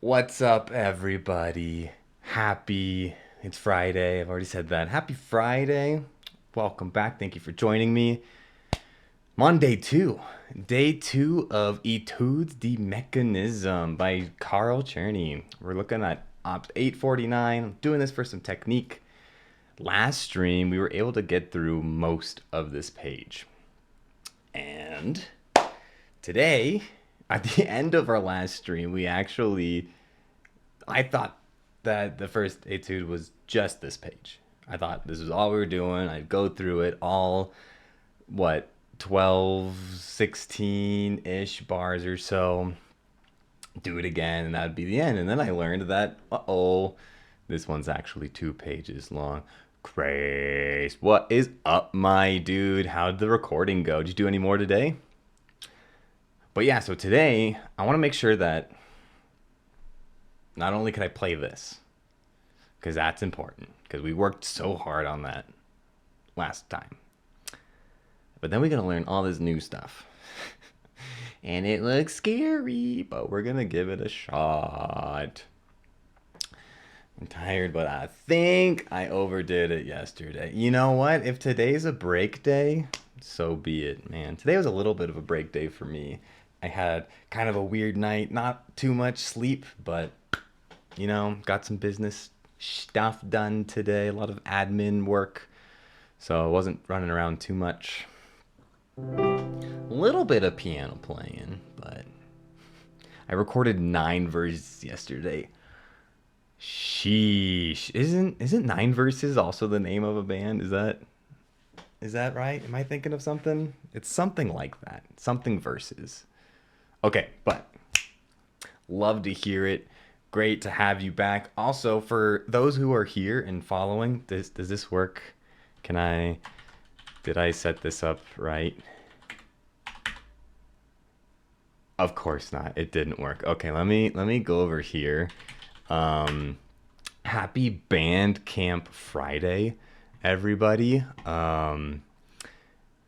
What's up, everybody? It's Friday. I've already said that. Happy Friday. Welcome back. Thank you for joining me. I'm on day two of Etudes de Mechanism by Carl Czerny. We're looking at Op 849. I'm doing this for some technique. Last stream, we were able to get through most of this page. And today, at the end of our last stream, I thought that the first etude was just this page. I thought this was all we were doing. I'd go through it all, 12, 16-ish bars or so, do it again, and that would be the end. And then I learned that, this one's actually 2 pages long. Grace, what is up, my dude? How'd the recording go? Did you do any more today? But yeah, so today I want to make sure that not only can I play this, because that's important, because we worked so hard on that last time, but then we're going to learn all this new stuff. And it looks scary, but we're going to give it a shot. I'm tired, but I think I overdid it yesterday. You know what? If today's a break day, so be it, man. Today was a little bit of a break day for me. I had kind of a weird night, not too much sleep, but, got some business stuff done today, a lot of admin work, so I wasn't running around too much. A little bit of piano playing, but I recorded 9 verses yesterday. Sheesh. Isn't 9 verses also the name of a band? Is that right? Am I thinking of something? It's something like that. Something verses. Okay, but love to hear it. Great to have you back. Also, for those who are here and following, does this work? Did I set this up right? Of course not. It didn't work. Okay, let me go over here. Happy Bandcamp Friday, everybody.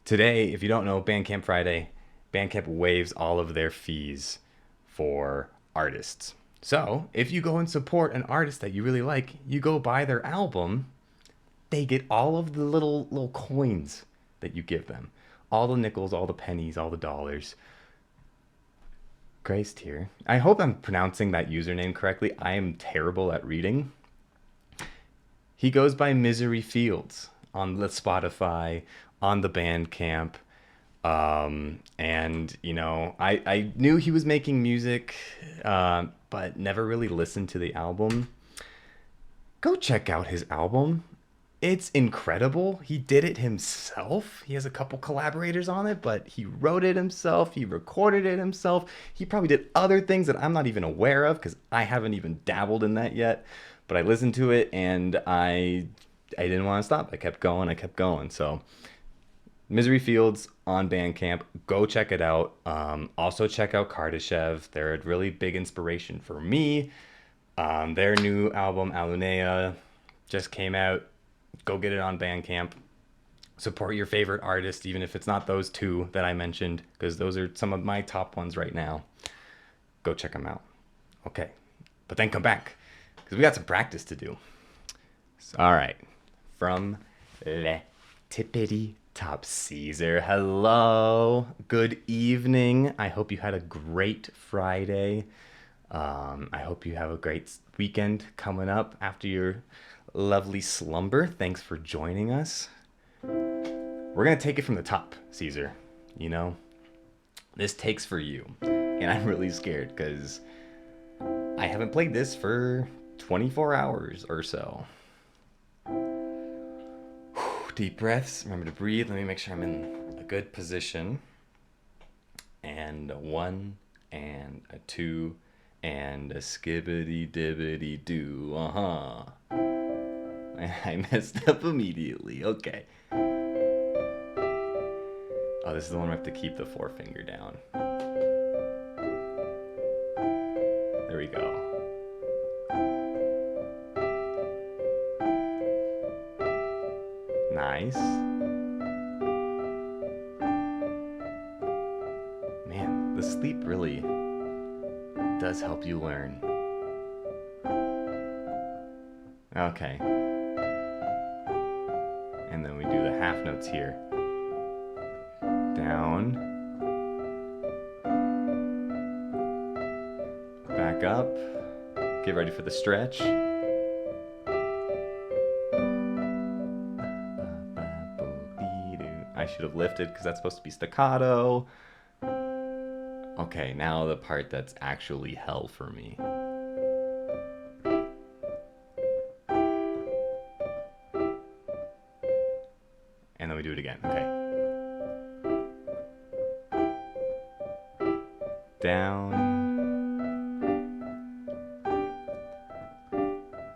Today, if you don't know, Bandcamp Friday, Bandcamp waives all of their fees for artists. So if you go and support an artist that you really like, you go buy their album, they get all of the little coins that you give them. All the nickels, all the pennies, all the dollars. Grace here. I hope I'm pronouncing that username correctly. I am terrible at reading. He goes by Misery Fields on the Spotify, on the Bandcamp. I knew he was making music, but never really listened to the album. Go check out his album. It's incredible. He did it himself. He has a couple collaborators on it, but he wrote it himself. He recorded it himself. He probably did other things that I'm not even aware of because I haven't even dabbled in that yet. But I listened to it and I didn't want to stop. I kept going. So Misery Fields on Bandcamp. Go check it out. Also check out Kardashev. They're a really big inspiration for me. Their new album, Alunea, just came out. Go get it on Bandcamp. Support your favorite artist, even if it's not those two that I mentioned, because those are some of my top ones right now. Go check them out. Okay. But then come back, because we got some practice to do. So, all right. From Le Tippity Top Caesar. Hello. Good evening. I hope you had a great Friday. I hope you have a great weekend coming up after your lovely slumber. Thanks for joining us. We're going to take it from the top, Caesar. This takes for you. And I'm really scared because I haven't played this for 24 hours or so. Deep breaths. Remember to breathe. Let me make sure I'm in a good position. And a 1 and a 2 and a skibbity dibbity doo. I messed up immediately. Okay. Oh, this is the one where I have to keep the forefinger down. There we go. Nice. Man, the sleep really does help you learn. Okay. And then we do the half notes here. Down. Back up. Get ready for the stretch. I should have lifted because that's supposed to be staccato. Okay, now the part that's actually hell for me. And then we do it again. Okay. Down.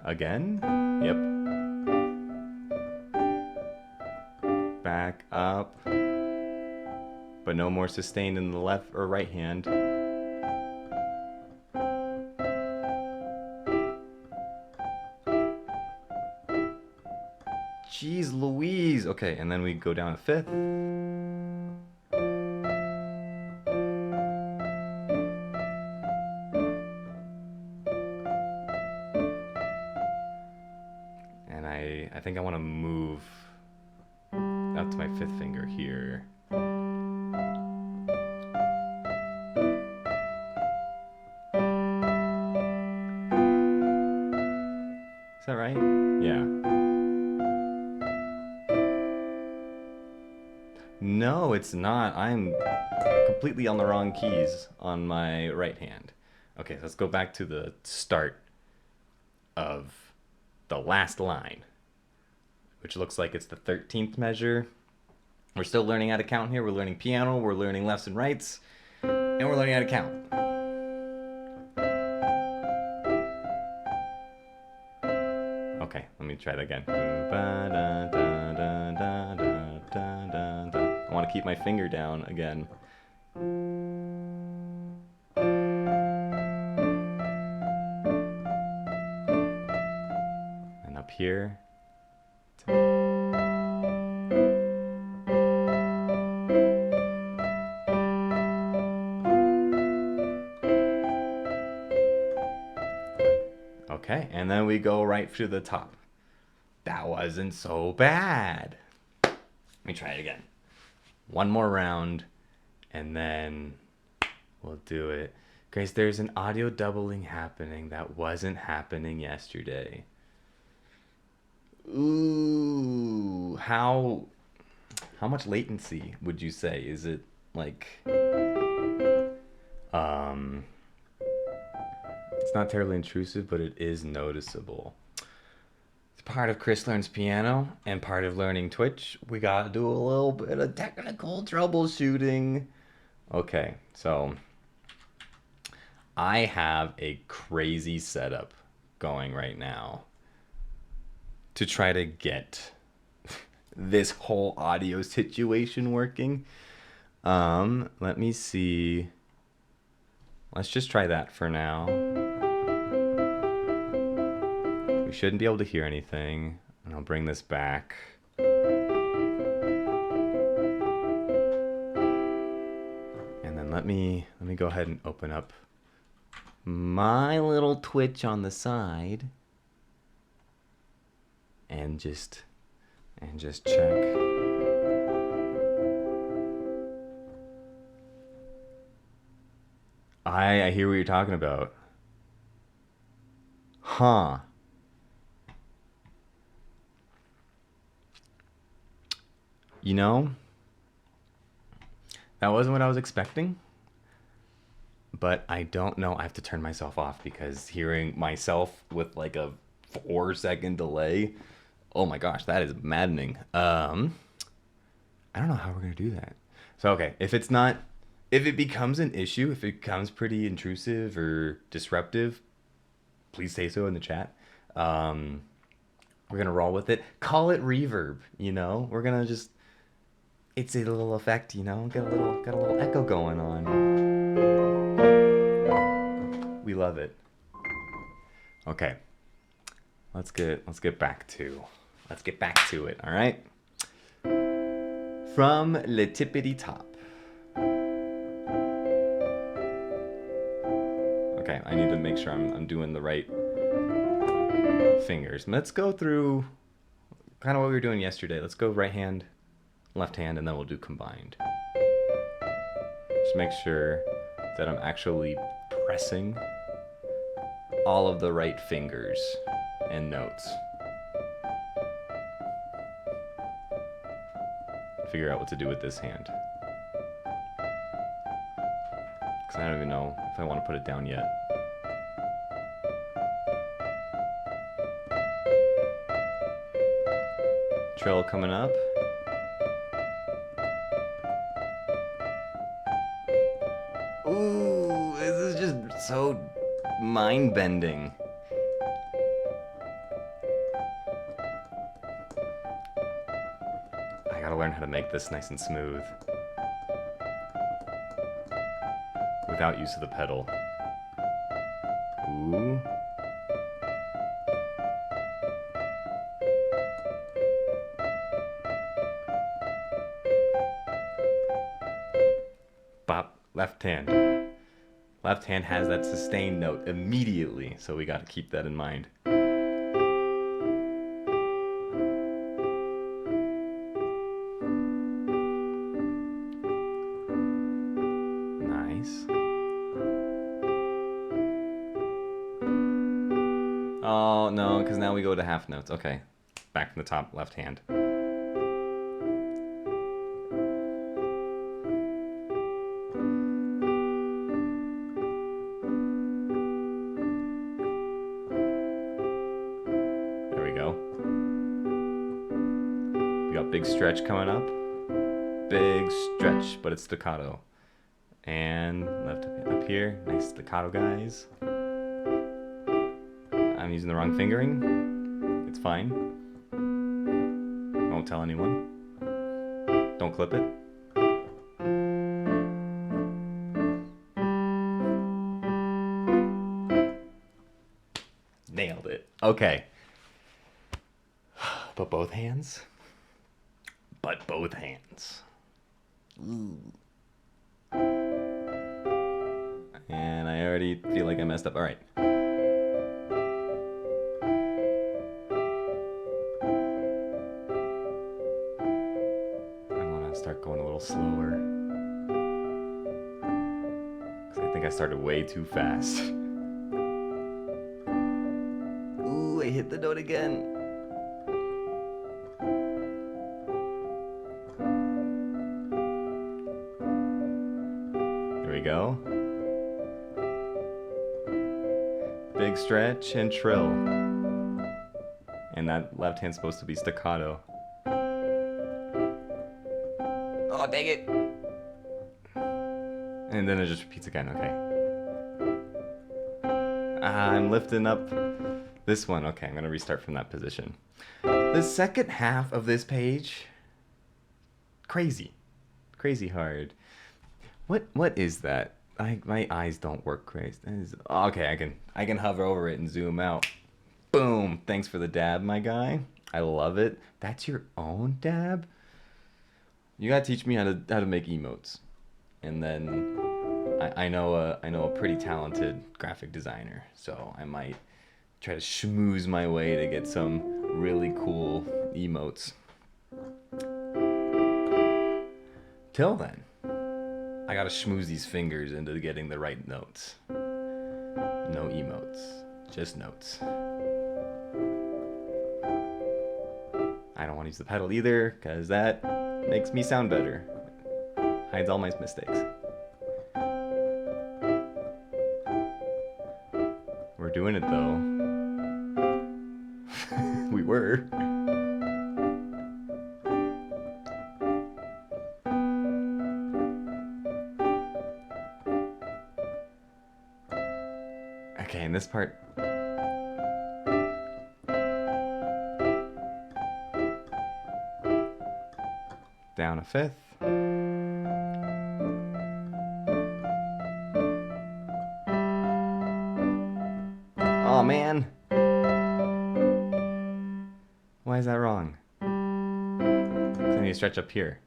Again? Yep. Back up. But no more sustained in the left or right hand. Jeez Louise. Okay, and then we go down a fifth. And I think I want to move up to my fifth finger here. Is that right? Yeah. No, it's not. I'm completely on the wrong keys on my right hand. Okay, so let's go back to the start of the last line, which looks like it's the 13th measure. We're still learning how to count here. We're learning piano, we're learning lefts and rights, and we're learning how to count. Okay, let me try that again. I want to keep my finger down again. And up here. Okay, and then we go right to the top. That wasn't so bad. Let me try it again. One more round, and then we'll do it. Guys, there's an audio doubling happening that wasn't happening yesterday. Ooh, how much latency would you say? Is it like it's not terribly intrusive, but it is noticeable. It's part of Chris Learns Piano and part of learning Twitch. We gotta do a little bit of technical troubleshooting. Okay, so I have a crazy setup going right now to try to get this whole audio situation working. Let me see. Let's just try that for now. We shouldn't be able to hear anything. And I'll bring this back. And then let me go ahead and open up my little Twitch on the side. And just check. I hear what you're talking about. Huh. You know, that wasn't what I was expecting. But I don't know. I have to turn myself off because hearing myself with like a 4-second delay, oh my gosh, that is maddening. I don't know how we're gonna do that. So okay, if it becomes an issue, if it becomes pretty intrusive or disruptive, please say so in the chat. We're gonna roll with it. Call it reverb, you know? We're gonna just, it's a little effect, you know? Got a little echo going on. We love it. Okay. Let's get back to it, all right? From Le Tippity Top. Okay, I need to make sure I'm doing the right fingers. Let's go through kind of what we were doing yesterday. Let's go right hand, left hand, and then we'll do combined. Just make sure that I'm actually pressing all of the right fingers and notes. Figure out what to do with this hand. Because I don't even know if I want to put it down yet. Trill coming up. Ooh, this is just so mind-bending. I gotta learn how to make this nice and smooth without use of the pedal. Ooh. Bop, left hand. Left hand has that sustained note immediately, so we gotta keep that in mind. Nice. Oh, no, because now we go to half notes. Okay, back from the top, left hand. Big stretch coming up. Big stretch, but it's staccato. And left up here. Nice staccato, guys. I'm using the wrong fingering. It's fine. Won't tell anyone. Don't clip it. Nailed it. Okay. But both hands. But both hands. Ooh. And I already feel like I messed up. All right. I want to start going a little slower. Because I think I started way too fast. Ooh, I hit the note again. Go. Big stretch and trill. And that left hand's supposed to be staccato. Oh, dang it! And then it just repeats again, okay. I'm lifting up this one. Okay, I'm gonna restart from that position. The second half of this page, crazy. Crazy hard. What is that? My eyes don't work crazy. Okay, I can hover over it and zoom out. Boom! Thanks for the dab, my guy. I love it. That's your own dab? You gotta teach me how to make emotes. And then I know a pretty talented graphic designer, so I might try to schmooze my way to get some really cool emotes. Till then, I gotta schmooze these fingers into getting the right notes. No emotes, just notes. I don't want to use the pedal either, because that makes me sound better. Hides all my mistakes. We're doing it though. We were. Okay, in this part, down a fifth. Oh man, why is that wrong? 'Cause I need to stretch up here.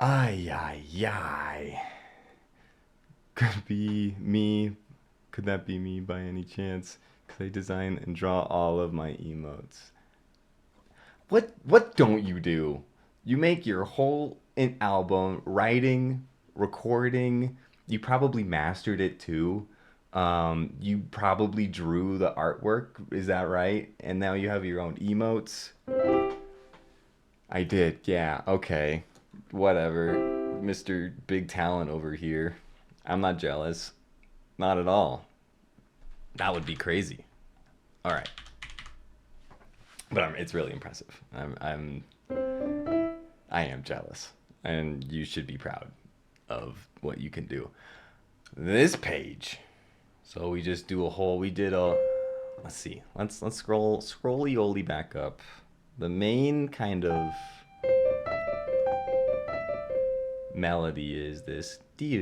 Ay, ay, ay. Could be me. Could that be me by any chance? Because I design and draw all of my emotes. What don't you do? You make your whole album, writing, recording. You probably mastered it too. You probably drew the artwork. Is that right? And now you have your own emotes. I did. Yeah. Okay. Whatever. Mr. Big Talent over here. I'm not jealous. Not at all. That would be crazy. All right. But it's really impressive. I am jealous, and you should be proud of what you can do. This page. So we just do a whole. We did a. Let's see. Let's scroll back up. The main kind of melody is this. We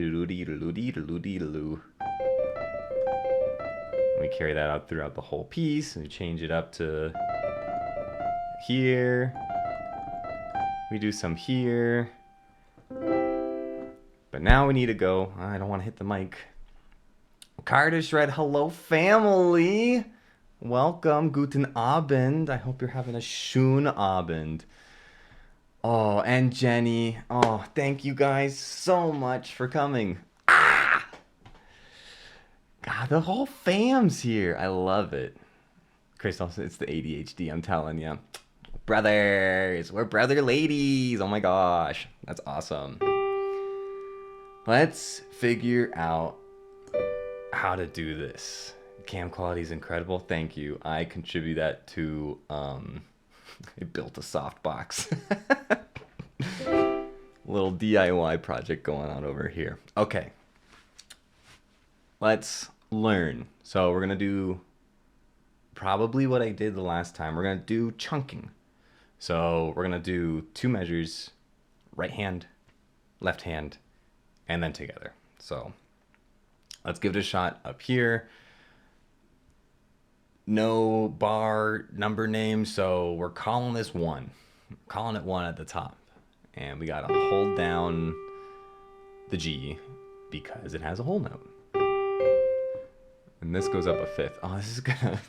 carry that out throughout the whole piece, and we change it up to here. We do some here. But now we need to go. I don't want to hit the mic. Carter Shred, hello family. Welcome, guten Abend. I hope you're having a schönen Abend. Oh, and Jenny. Oh, thank you guys so much for coming. Ah! God, the whole fam's here. I love it. Christoph, it's the ADHD, I'm telling you. Brothers, we're brother ladies. Oh my gosh, that's awesome. Let's figure out how to do this. Cam quality is incredible. Thank you. I contribute that to I built a softbox. Little DIY project going on over here. Okay. Let's learn. So we're gonna do probably what I did the last time. We're gonna do chunking. So we're gonna do 2 measures, right hand, left hand, and then together. So let's give it a shot up here. No bar number name, so we're calling this 1. Calling it 1 at the top. And we gotta hold down the G because it has a whole note. And this goes up a 5th. Oh, this is gonna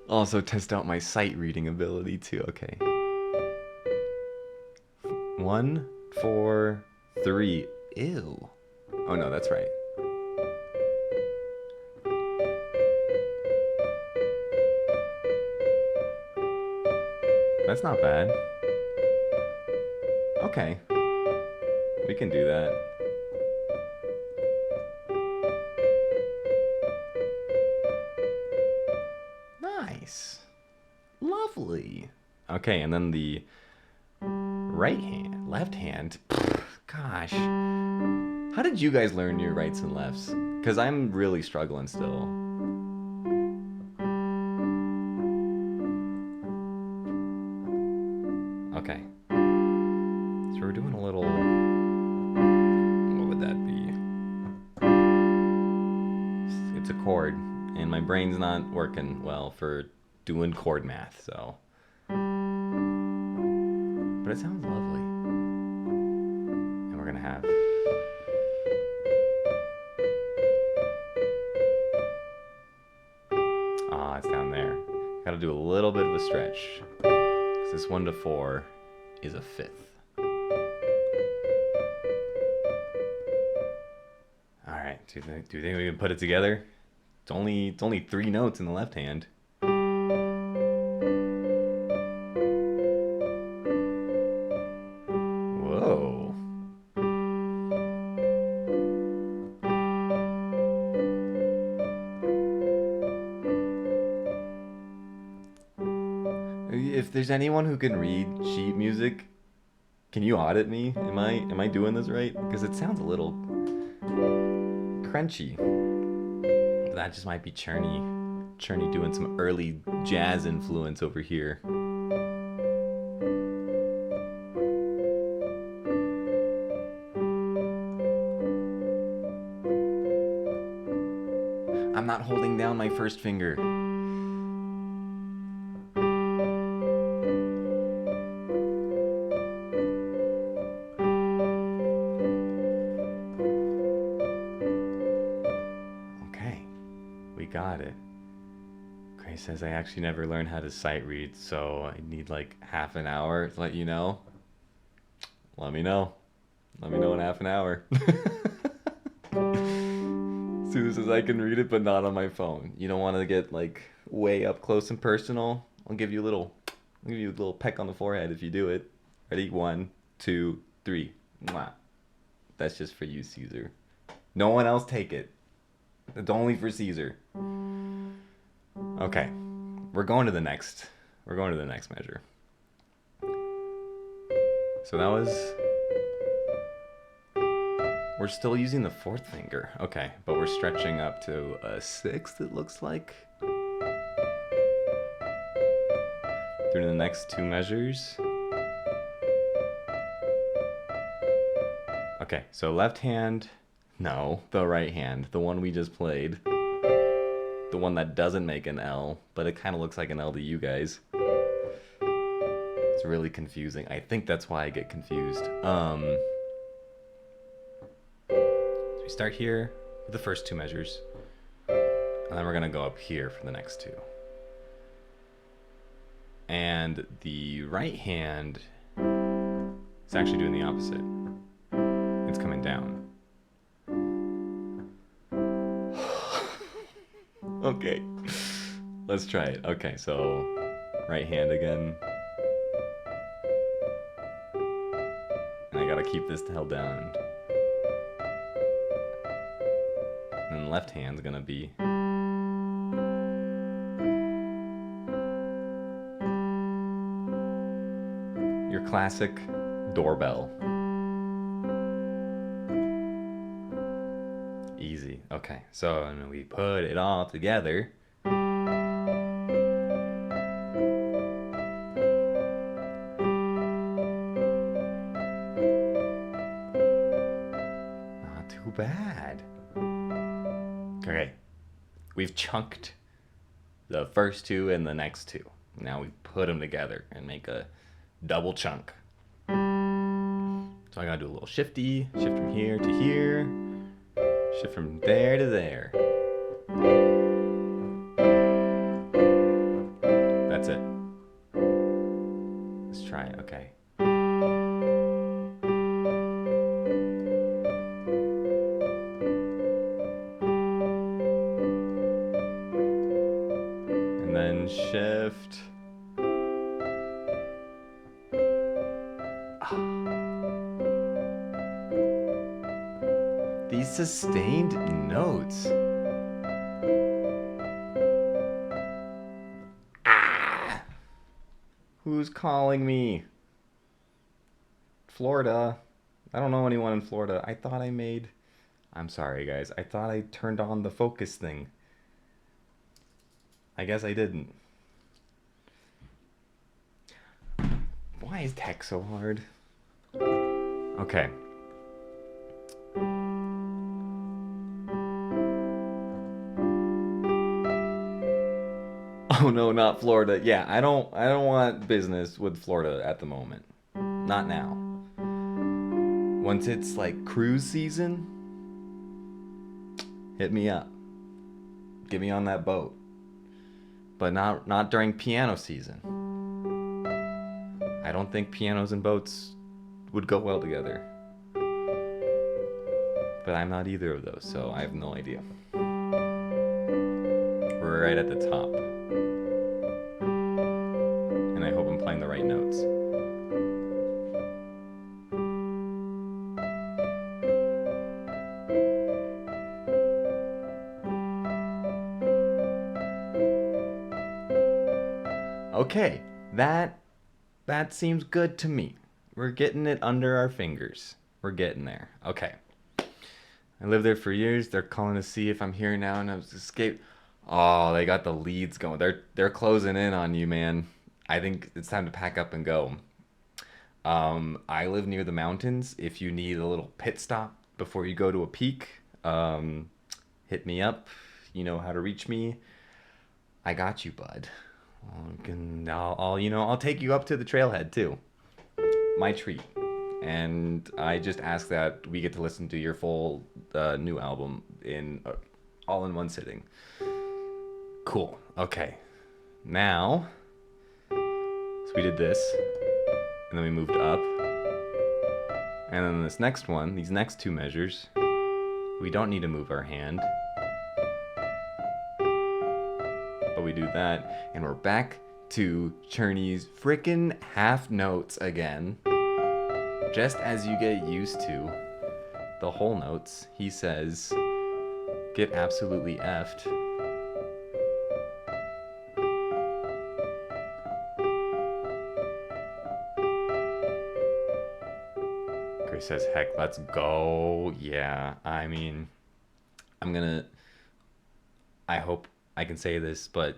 also test out my sight reading ability too. Okay. 1, 4, 3. Ew. Oh no, that's right. That's not bad. Okay. We can do that. Nice. Lovely. Okay, and then the left hand. Gosh. How did you guys learn your rights and lefts? Because I'm really struggling still. Okay. So we're doing a little... What would that be? It's a chord, and my brain's not working well for doing chord math, so... But it sounds lovely. And we're gonna have... Ah, it's down there. Gotta do a little bit of a stretch. This 1 to 4 is a 5th. All right. Do you think we can put it together? It's only 3 notes in the left hand. Whoa. If there's anyone who can read sheet music, can you audit me? Am I doing this right? Because it sounds a little crunchy. That just might be Czerny doing some early jazz influence over here. I'm not holding down my first finger. got it. Gray says I actually never learned how to sight read, so I need like half an hour to let you know. Let me know. Let me know in half an hour. Sue says I can read it, but not on my phone. You don't want to get like way up close and personal? I'll give you a little peck on the forehead if you do it. Ready? 1, 2, 3. Mwah. That's just for you, Caesar. No one else take it. It's only for Caesar. Okay. We're going to the next measure. So that was... We're still using the 4th finger. Okay, but we're stretching up to a 6th, it looks like. Through the next 2 measures. Okay, so left hand. No, the right hand. The one we just played. The one that doesn't make an L, but it kind of looks like an L to you guys. It's really confusing. I think that's why I get confused. So we start here with the first 2 measures. And then we're going to go up here for the next 2. And the right hand is actually doing the opposite. It's coming down. Okay, let's try it. Okay, so right hand again. And I gotta keep this held down. And then left hand's gonna be... your classic doorbell. Easy. Okay, so and we put it all together. Not too bad. Okay, we've chunked the first 2 and the next 2. Now we put them together and make a double chunk. So I gotta do a little shifty, shift from here to here. Shift from there to there. That's it. Let's try it, okay. And then shift. These sustained notes. Ah! Who's calling me? Florida. I don't know anyone in Florida. I thought I made... I'm sorry, guys. I thought I turned on the focus thing. I guess I didn't. Why is tech so hard? Okay. Oh no, not Florida. Yeah, I don't want business with Florida at the moment. Not now. Once it's like cruise season, hit me up. Get me on that boat. But not during piano season. I don't think pianos and boats would go well together. But I'm not either of those, so I have no idea. We're right at the top. And I hope I'm playing the right notes. Okay, that seems good to me. We're getting it under our fingers. We're getting there. Okay. I lived there for years. They're calling to see if I'm here now and I've escaped. Oh, they got the leads going. They're closing in on you, man. I think it's time to pack up and go. I live near the mountains. If you need a little pit stop before you go to a peak, hit me up. You know how to reach me. I got you, bud. I'll take you up to the trailhead too. My treat. And I just ask that we get to listen to your full new album in all in one sitting. Cool. Okay. Now, so we did this, and then we moved up. And then this next one, these next two measures, we don't need to move our hand. But we do that, and we're back to Czerny's frickin' half notes again. Just as you get used to the whole notes, he says, get absolutely effed. Grace says, heck, let's go. Yeah, I mean, I hope I can say this, but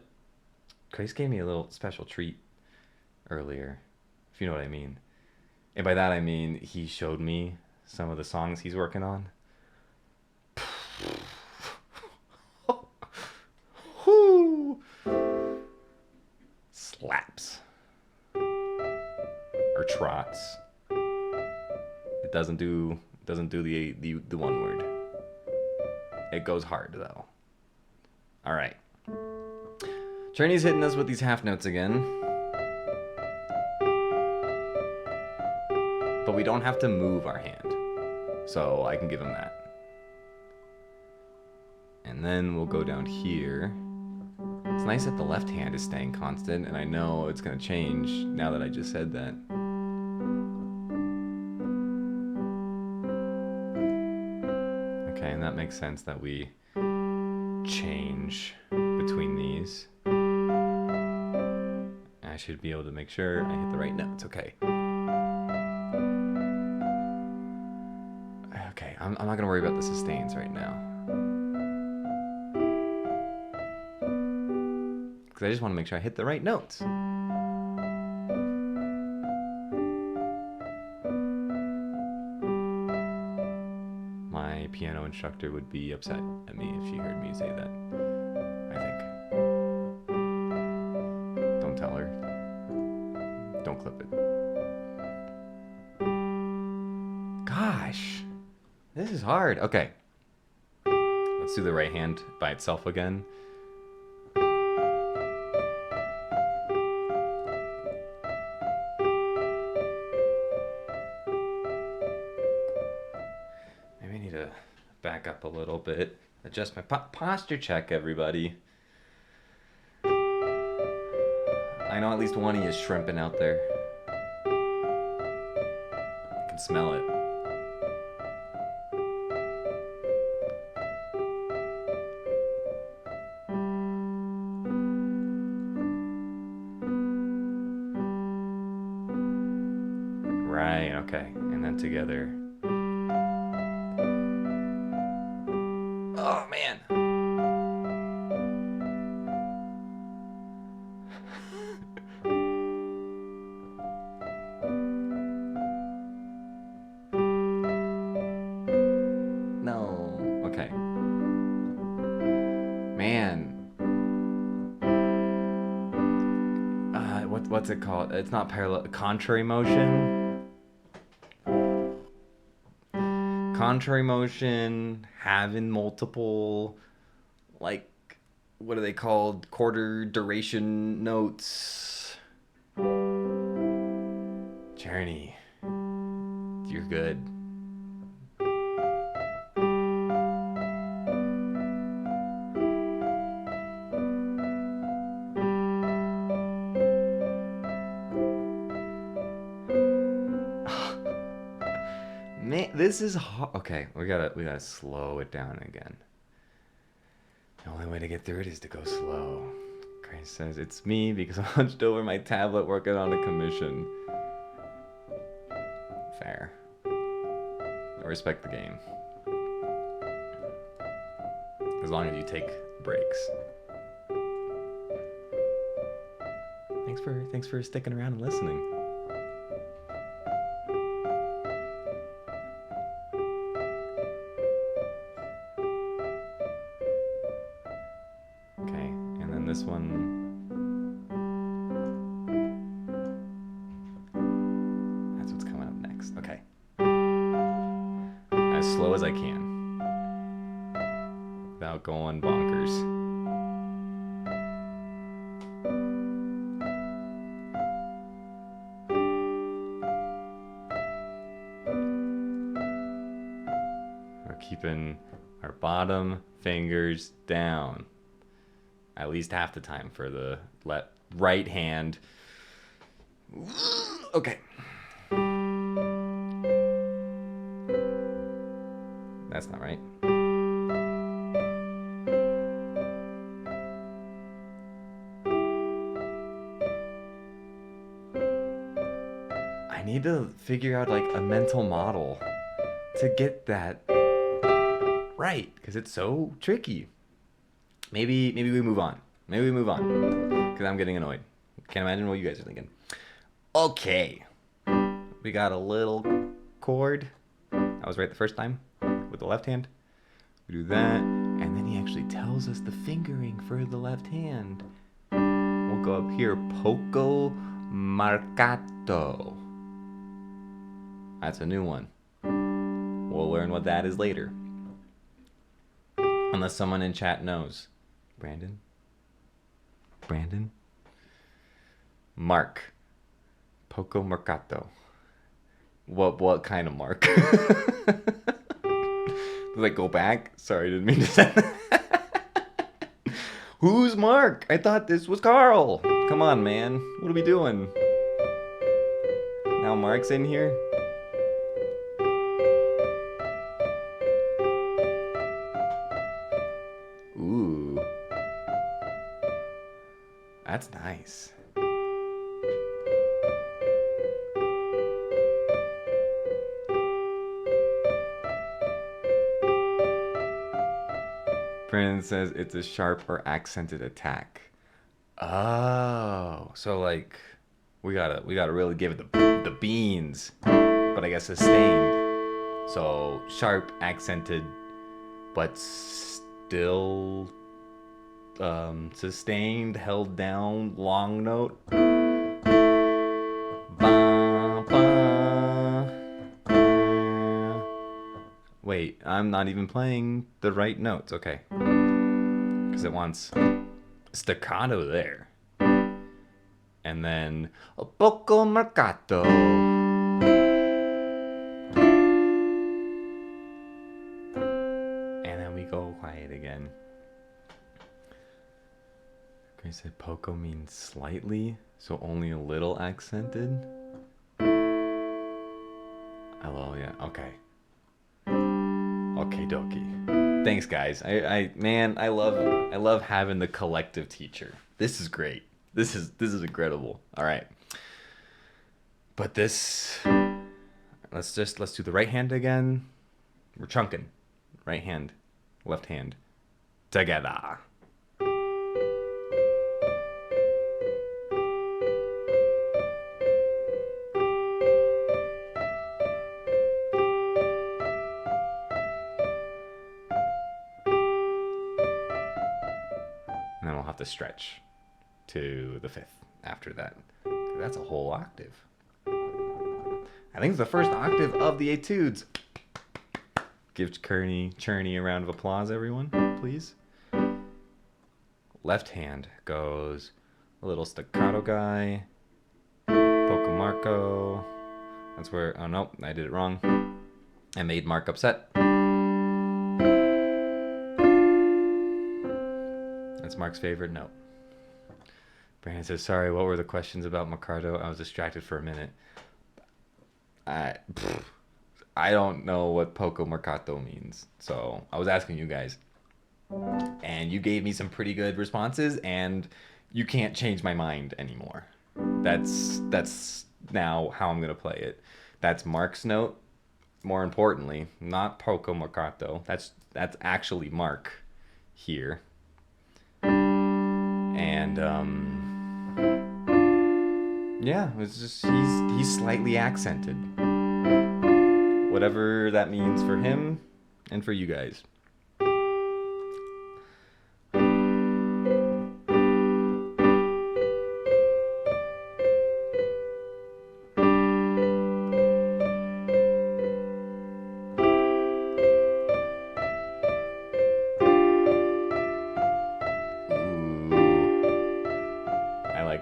Grace gave me a little special treat earlier, if you know what I mean. And by that I mean he showed me some of the songs he's working on. Slaps. Or trots. It doesn't do the one word. It goes hard though. Alright. Czerny's hitting us with these half notes again. But we don't have to move our hand. So I can give him that. And then we'll go down here. It's nice that the left hand is staying constant, and I know it's going to change now that I just said that. Okay, and that makes sense that we change between these. I should be able to make sure I hit the right notes. Okay. Okay, I'm not going to worry about the sustains right now. Because I just want to make sure I hit the right notes. My piano instructor would be upset at me if she heard me say that, I think. Don't tell her. Don't clip it. Gosh, this is hard. Okay. Let's do the right hand by itself again. Maybe I need to back up a little bit. Adjust my posture check, everybody. I know at least one of you is shrimping out there. I can smell it. Right, okay. And then together. Oh, man. No. Okay. Man. What's it called? It's not parallel. Contrary motion. Contrary motion, having multiple, like, what are they called? Quarter duration notes. Czerny, you're good. Man, this is hard. Okay, we gotta slow it down again. The only way to get through it is to go slow. Grace says, it's me because I'm hunched over my tablet working on a commission. Fair. I respect the game. As long as you take breaks. Thanks for sticking around and listening. This one, that's what's coming up next. Okay, as slow as I can without going bonkers. keeping our bottom fingers down. At least half the time for the right hand. Okay. That's not right. I need to figure out like a mental model to get that right, because it's so tricky. Maybe we move on. Maybe we move on, because I'm getting annoyed. Can't imagine what you guys are thinking. Okay, we got a little chord. I was right the first time with the left hand. We do that, and then he actually tells us the fingering for the left hand. We'll go up here, poco marcato. That's a new one. We'll learn what that is later. Unless someone in chat knows. Brandon? Mark. Poco marcato. What kind of mark? Like, go back? Sorry, didn't mean to say that. Who's Mark? I thought this was Carl. Come on, man. What are we doing? Now Mark's in here? Ooh. That's nice. Brandon says it's a sharp or accented attack. Oh, so like we gotta really give it the beans, but I guess sustained. So sharp, accented, but still sustained, held down, long note. Ba, ba, ba. Wait, I'm not even playing the right notes. Okay, because it wants staccato there, and then a poco marcato. And then we go quiet again. Okay, said poco means slightly, so only a little accented. Oh yeah, okay. Okay, dokie. Thanks, guys. I love having the collective teacher. This is great. This is incredible. All right. But let's do the right hand again. We're chunking. Right hand, left hand, together. And then we'll have to stretch to the fifth after that. That's a whole octave. I think it's the first octave of the etudes. Give Czerny a round of applause, everyone, please. Left hand goes a little staccato guy. Poco Marco. That's where, oh no, I did it wrong. I made Mark upset. That's Mark's favorite note. Brandon says, sorry, what were the questions about Marcato? I was distracted for a minute. I don't know what Poco Marcato means. So I was asking you guys. And you gave me some pretty good responses, and you can't change my mind anymore. That's now how I'm going to play it. That's Mark's note. More importantly, not Poco Marcato. That's actually Mark here. And yeah, it's just he's slightly accented. Whatever that means for him and for you guys.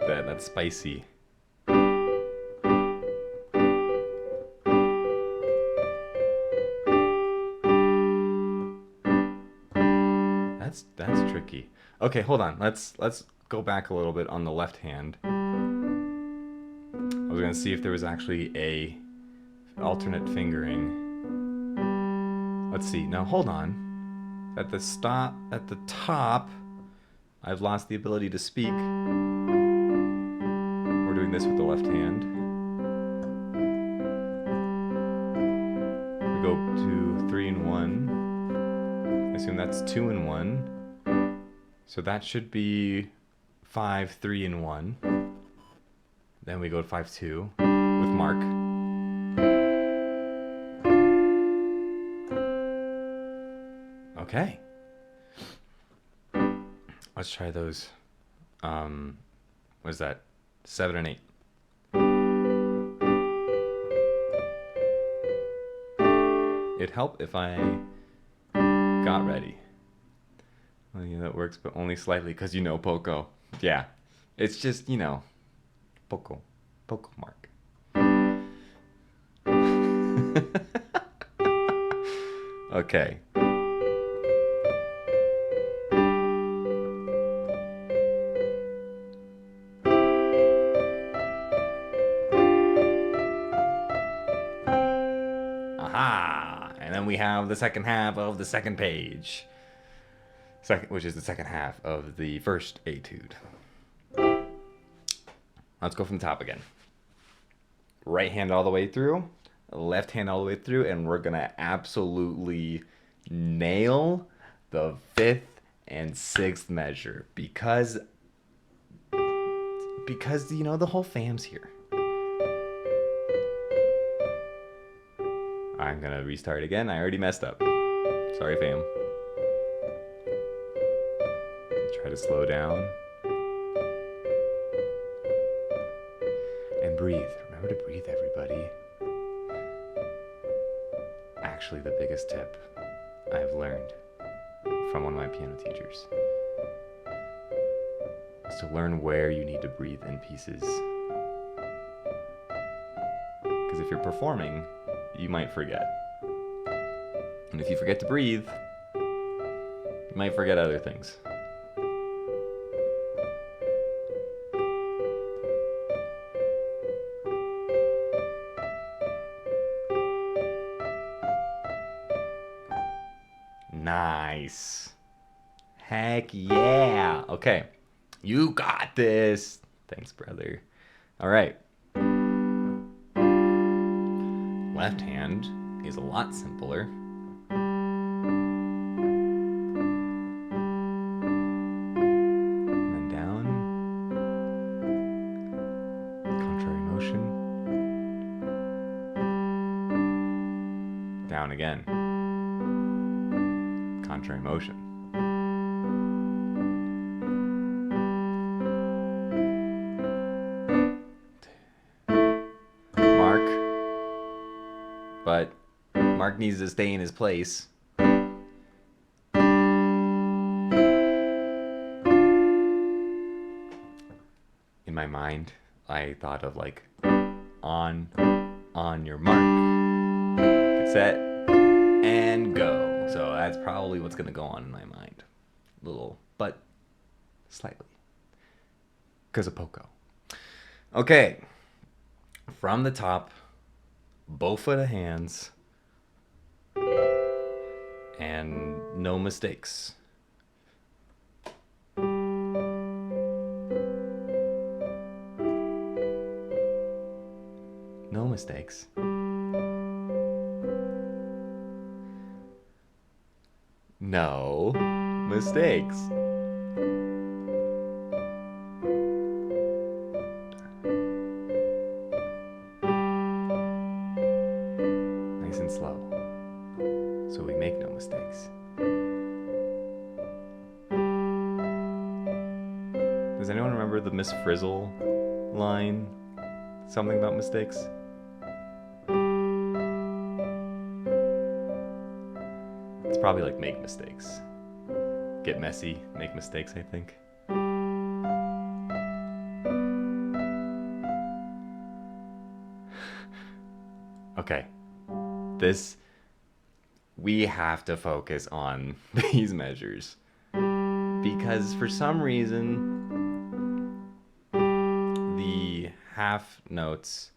That's spicy. Okay, hold on. Let's go back a little bit on the left hand. I was gonna see if there was actually a alternate fingering. Let's see. Now hold on. At the top, I've lost the ability to speak. We're doing this with the left hand. We go to 3 and 1. I assume that's 2 and 1. So that should be 5, 3 and 1. Then we go to 5, 2 with Mark. Okay. Let's try those. What is that? 7 and 8. It'd help if I got ready. Well, yeah, that works, but only slightly because you know Poco. Yeah. It's just, you know, Poco. Poco Mark. Okay. Aha! And then we have the second half of the second page. Which is the second half of the first etude. Let's go from the top again. Right hand all the way through, left hand all the way through, and we're gonna absolutely nail the 5th and 6th measure because you know the whole fam's here. I'm gonna restart again. I already messed up. Sorry, fam. Try to slow down. And breathe. Remember to breathe, everybody. Actually, the biggest tip I've learned from one of my piano teachers is to learn where you need to breathe in pieces. Because if you're performing, you might forget. And if you forget to breathe, you might forget other things. Nice. Heck yeah. Okay. You got this. Thanks, brother. All right. Left hand is a lot simpler. And then down. Contrary motion. Down again. Contrary motion. Mark. But Mark needs to stay in his place. In my mind, I thought of like on your mark. Get set and go. So that's probably what's going to go on in my mind. Little, but slightly. Because of Poco. Okay. From the top, both of the hands. And no mistakes. No mistakes. No mistakes. Nice and slow, so we make no mistakes. Does anyone remember the Miss Frizzle line? Something about mistakes? It's probably like make mistakes. Get messy, make mistakes, I think. Okay. We have to focus on these measures. because for some reason the half notes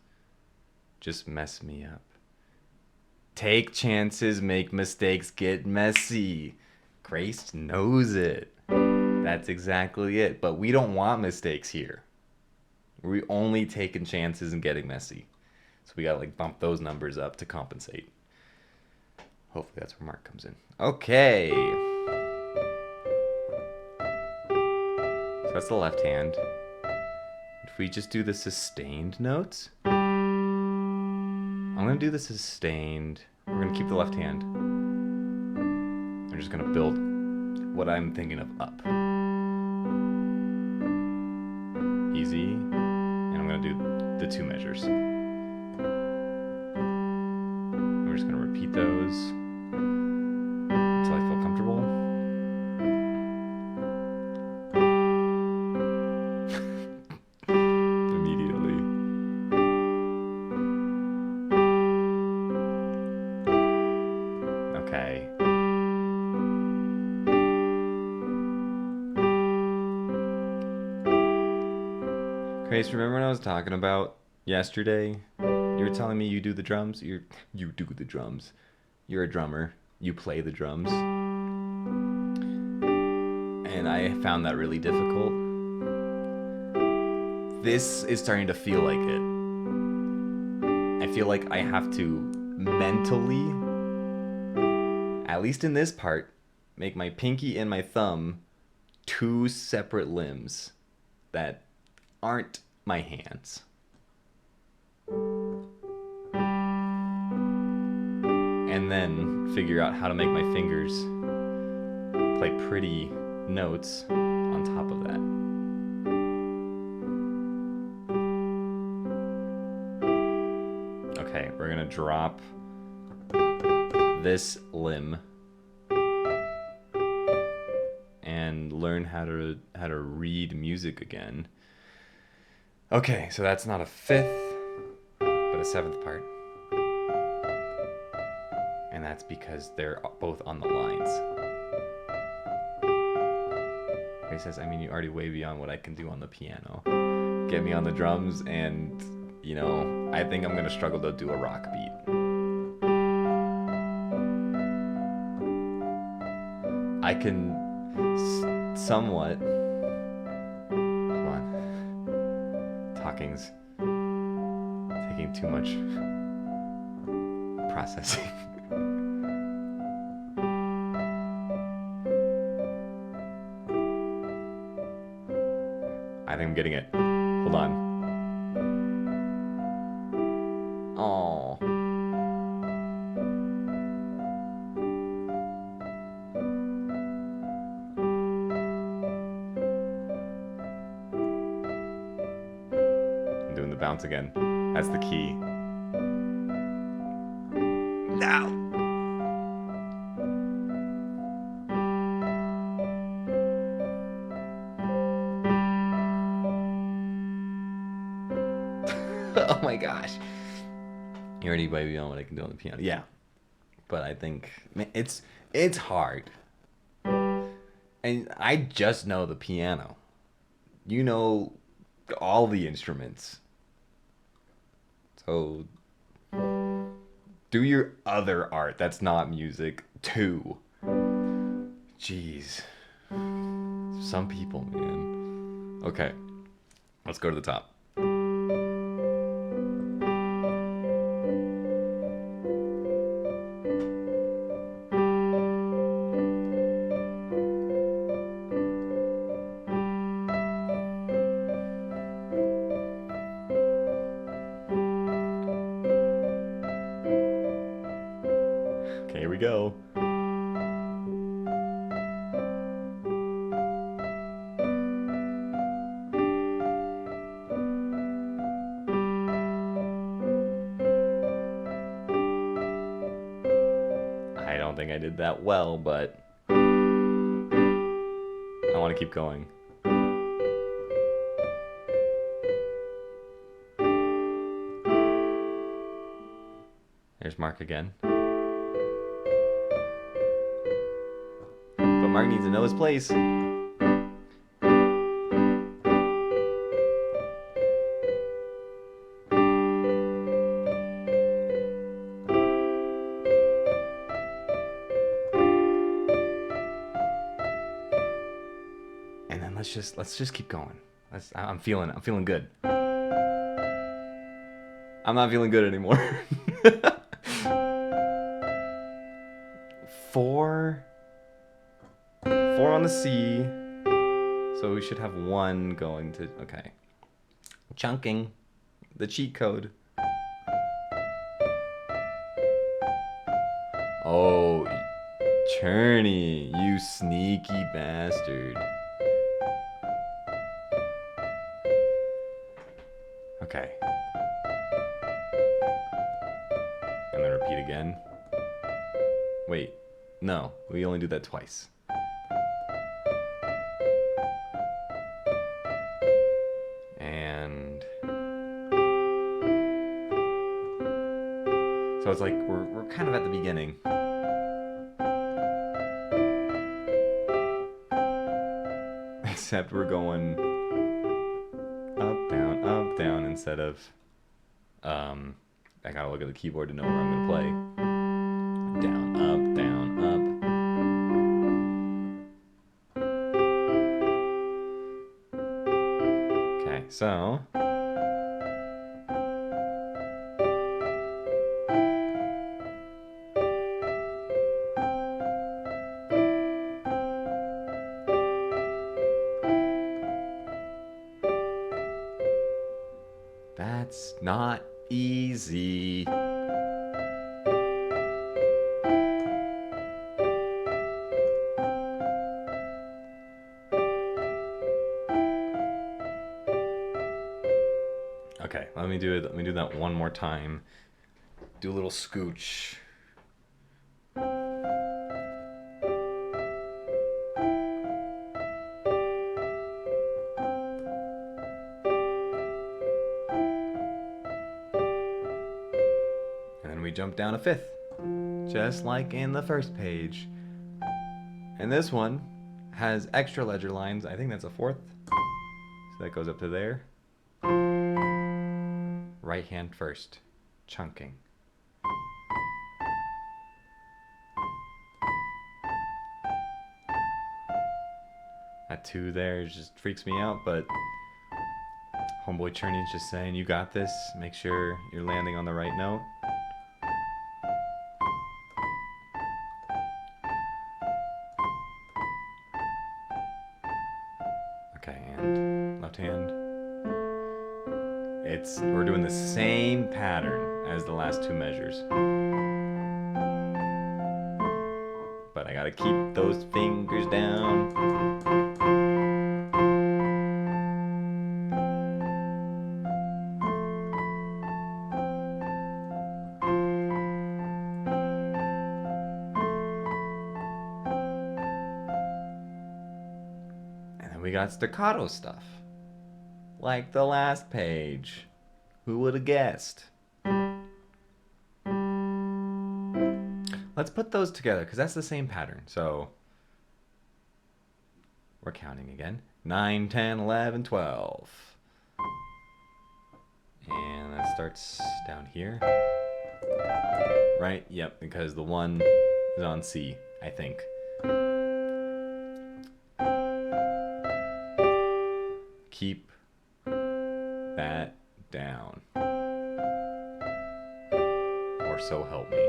just mess me up. Take chances, make mistakes, get messy. Grace knows it. That's exactly it. But we don't want mistakes here. We're only taking chances and getting messy. So we gotta like bump those numbers up to compensate. Hopefully that's where Mark comes in. Okay. So that's the left hand. If we just do the sustained notes, I'm gonna do the sustained. We're gonna keep the left hand. I'm just gonna build what I'm thinking of up. Easy. And I'm gonna do the two measures. We're just gonna repeat those until I feel comfortable. Immediately. Okay. Grace, remember when I was talking about yesterday? You were telling me you do the drums? You do the drums. You're a drummer. You play the drums. And I found that really difficult. This is starting to feel like it. I feel like I have to mentally, at least in this part, make my pinky and my thumb two separate limbs that aren't my hands. And then figure out how to make my fingers play pretty notes on top of that. Okay, we're gonna drop this limb and learn how to read music again. Okay, so that's not a fifth, but a seventh part. And that's because they're both on the lines. He says, I mean, you're already way beyond what I can do on the piano. Get me on the drums and, you know, I think I'm gonna struggle to do a rock beat. I can somewhat... Hold on. Talking's taking too much processing. I think I'm getting it. Hold on. Oh. I'm doing the bounce again. That's the key. Now. Oh my gosh. You're already way beyond what I can do on the piano. Yeah. But I think it's hard. And I just know the piano. You know all the instruments. So do your other art that's not music too. Jeez. Some people, man. Okay. Let's go to the top. Okay, here we go. I don't think I did that well, but I want to keep going. There's Mark again. But Mark needs to know his place. let's just keep going. I'm feeling good. I'm not feeling good anymore. 4 on the C. So we should have 1 going to, okay. Chunking, the cheat code. Oh, Czerny, you sneaky bastard. Okay. And then repeat again. Wait, no, we only do that twice. And so it's like we're kind of at the beginning. Except we're going up, down instead of I gotta look at the keyboard to know where I'm gonna play. Down, up. Okay, so that's not easy. Okay, let me do it. Let me do that one more time. Do a little scooch. And then we jump down a 5th, just like in the first page. And this one has extra ledger lines. I think that's a 4th. So that goes up to there. Right hand first, chunking. That 2 there just freaks me out, but homeboy Czerny's just saying, you got this. Make sure you're landing on the right note. Okay, and left hand. We're doing the same pattern as the last 2 measures. But I gotta keep those fingers down. And then we got staccato stuff. Like the last page. Who would have guessed? Let's put those together, because that's the same pattern. So we're counting again. 9, 10, 11, 12. And that starts down here. Right? Yep, because the 1 is on C, I think. Keep that down. Or so help me.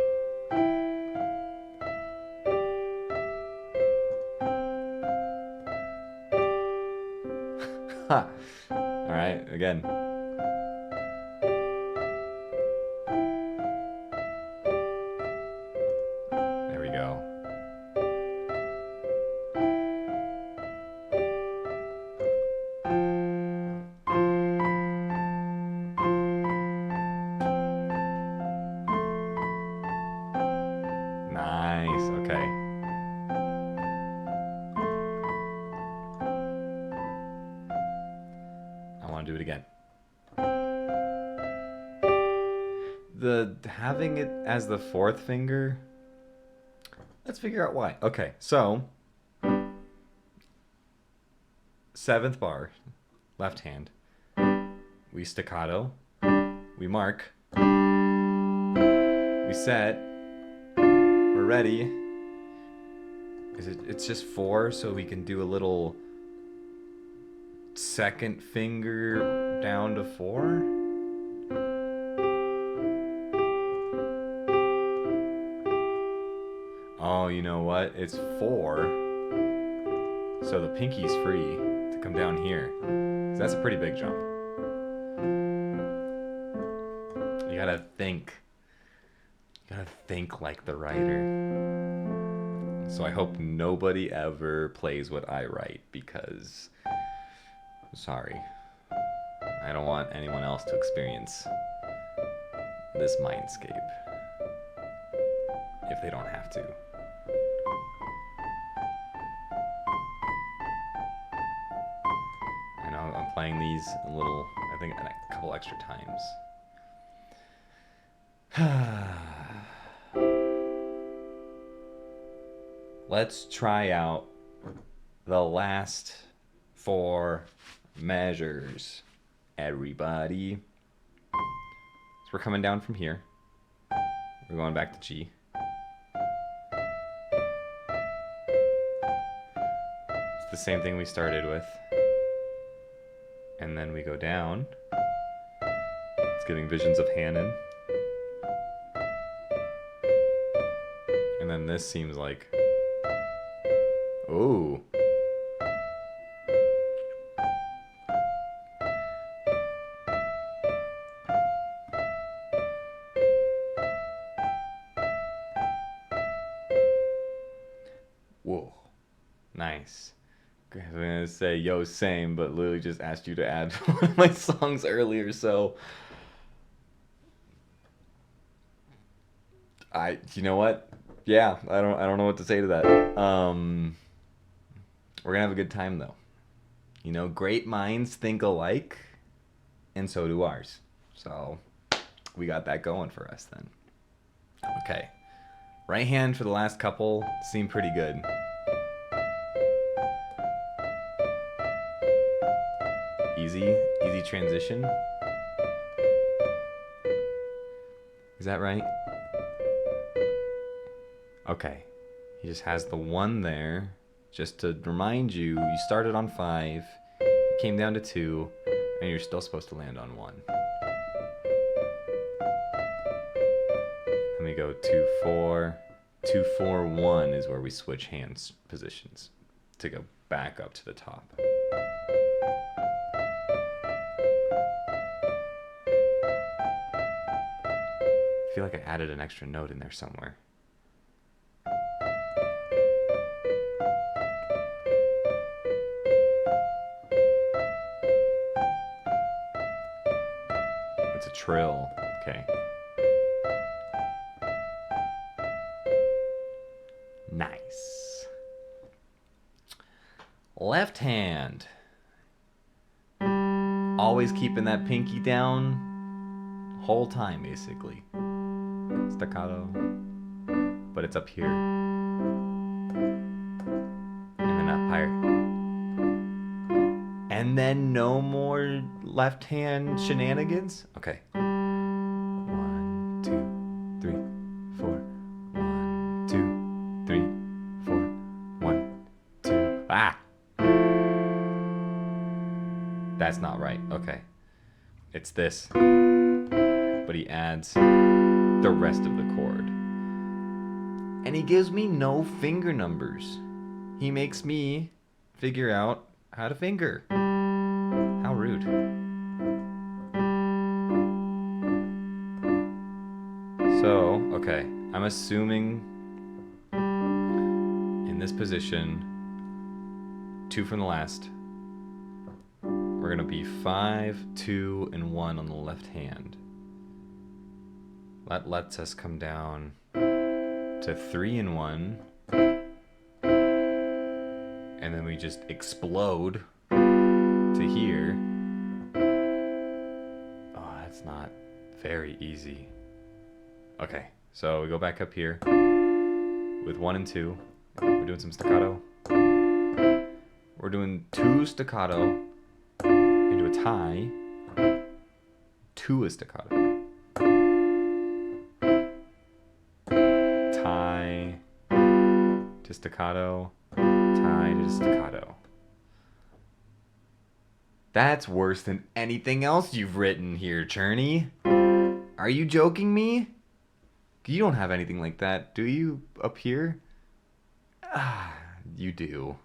Ha! Alright, again. There we go. Nice, okay. I want to do it again. Having it as the 4th finger, let's figure out why. Okay, so 7th bar, left hand. We staccato, we mark, we set, we're ready. It's just 4, so we can do a little second finger down to 4. Oh, you know what? It's 4. So the pinky's free to come down here. So that's a pretty big jump. You gotta think. You gotta think like the writer. So I hope nobody ever plays what I write because, sorry, I don't want anyone else to experience this mindscape if they don't have to. I know I'm playing these a little, I think a couple extra times. Let's try out the last 4 measures, everybody. So we're coming down from here. We're going back to G. It's the same thing we started with. And then we go down. It's giving visions of Hannon. And then this seems like, oh. Whoa. Nice. I was gonna say yo same, but literally just asked you to add one of my songs earlier, so you know what? Yeah, I don't know what to say to that. We're gonna have a good time though. You know, great minds think alike, and so do ours. So we got that going for us then. Okay. Right hand for the last couple seemed pretty good. Easy transition. Is that right? Okay. He just has the 1 there. Just to remind you, you started on 5, you came down to 2, and you're still supposed to land on 1. Let me go 2, 4. 2, 4, 1 is where we switch hands positions to go back up to the top. I feel like I added an extra note in there somewhere. It's a trill. Okay. Nice. Left hand. Always keeping that pinky down whole time, basically. Staccato. But it's up here. And then up higher. And then no more left hand shenanigans? Okay. 1, 2, 3, 4. 1, 2, 3, 4. 1, 2. Ah! That's not right. Okay. It's this. But he adds the rest of the chord. And he gives me no finger numbers. He makes me figure out how to finger. How rude. So, okay, I'm assuming in this position, 2 from the last, we're gonna be 5, 2, and 1 on the left hand. That lets us come down to 3 and 1. And then we just explode to here. Oh, that's not very easy. Okay, so we go back up here with 1 and 2. We're doing some staccato. We're doing 2 staccato into a tie to a staccato. Tie to staccato, tie to staccato. That's worse than anything else you've written here, Czerny. Are you joking me? You don't have anything like that, do you, up here? Ah, you do.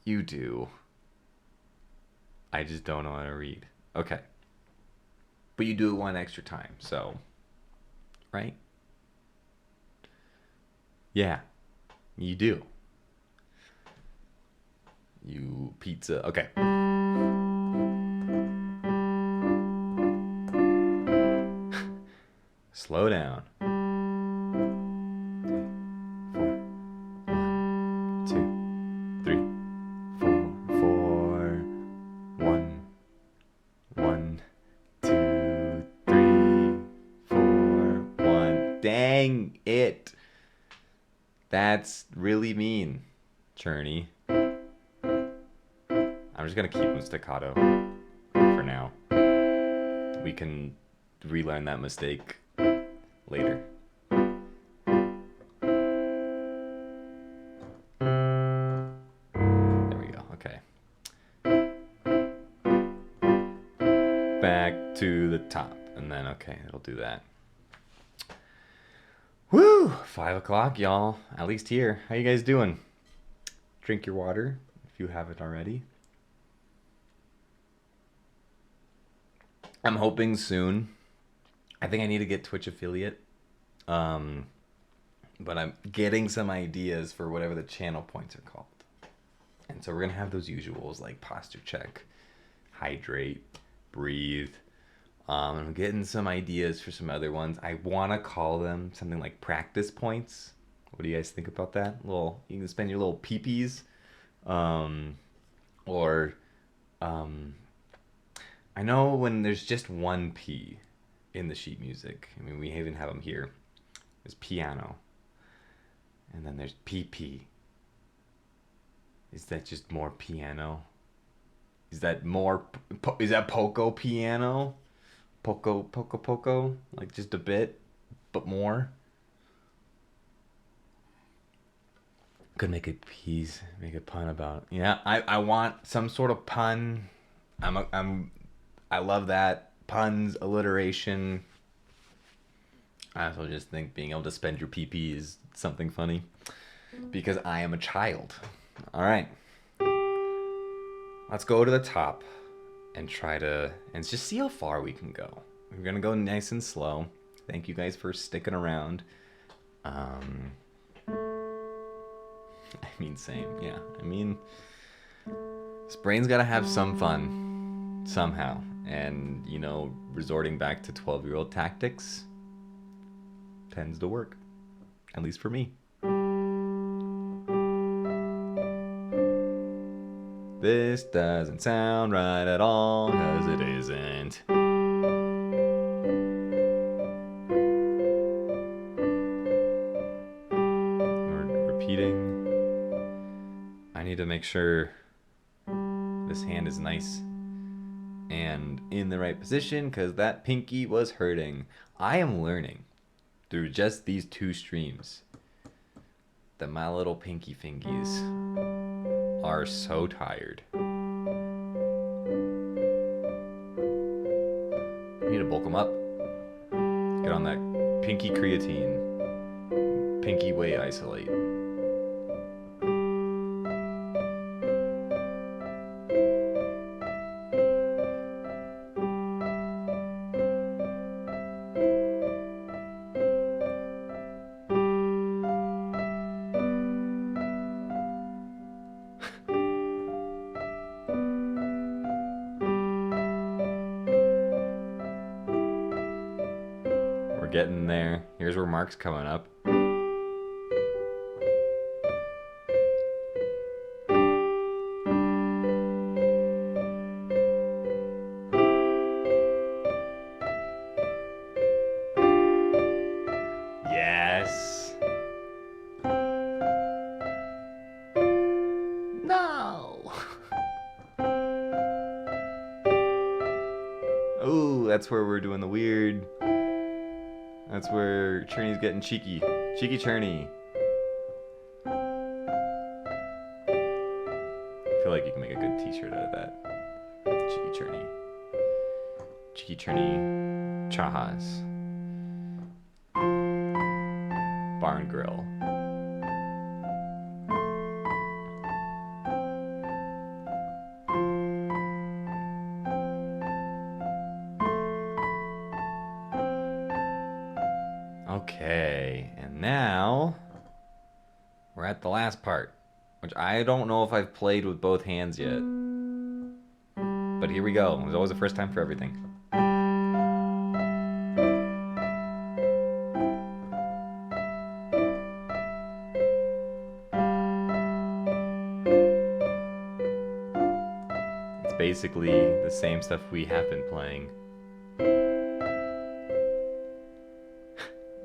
You do. I just don't know how to read. Okay. But you do it one extra time, so... Right? Yeah. You do. You pizza. Okay. Slow down. 4, 1, 2, 3, 4. 1, 2, 3, 4. 1. Dang it. That's really mean, Czerny. I'm just gonna keep them staccato for now. We can relearn that mistake later. There we go. Okay. Back to the top. And then, okay, it'll do that. Woo! 5 o'clock, y'all. At least here. How you guys doing? Drink your water if you haven't already. I'm hoping soon. I think I need to get Twitch affiliate. But I'm getting some ideas for whatever the channel points are called. And so we're going to have those usuals like posture check, hydrate, breathe. I'm getting some ideas for some other ones. I want to call them something like practice points. What do you guys think about that? You can spend your little peepees. I know when there's just one P in the sheet music. I mean, we even have them here. There's piano. And then there's PP. Is that just more piano? Is that poco piano? Poco? Like just a bit, but more? Could make a pun about. Yeah, I want some sort of pun. I love that. Puns, alliteration. I also just think being able to spend your PP is something funny. Because I am a child. Alright. Let's go to the top and and just see how far we can go. We're gonna go nice and slow. Thank you guys for sticking around. Same. Yeah. This brain's gotta have some fun somehow. And, resorting back to 12-year-old tactics tends to work. At least for me. This doesn't sound right at all, 'cause it isn't. We're repeating. I need to make sure this hand is nice and in the right position, because that pinky was hurting. I am learning through just these 2 streams that my little pinky fingies are so tired. I need to bulk them up. Get on that pinky creatine. Pinky whey isolate. Getting there. Here's where Mark's coming up. Yes. No. Oh, that's where we're doing the weird. That's where Czerny's getting cheeky. Cheeky Czerny. I feel like you can make a good t-shirt out of that. Cheeky Czerny. Cheeky Czerny Chahas. Bar and Grill. Okay, and now we're at the last part, which I don't know if I've played with both hands yet. But here we go. There's always a first time for everything. It's basically the same stuff we have been playing.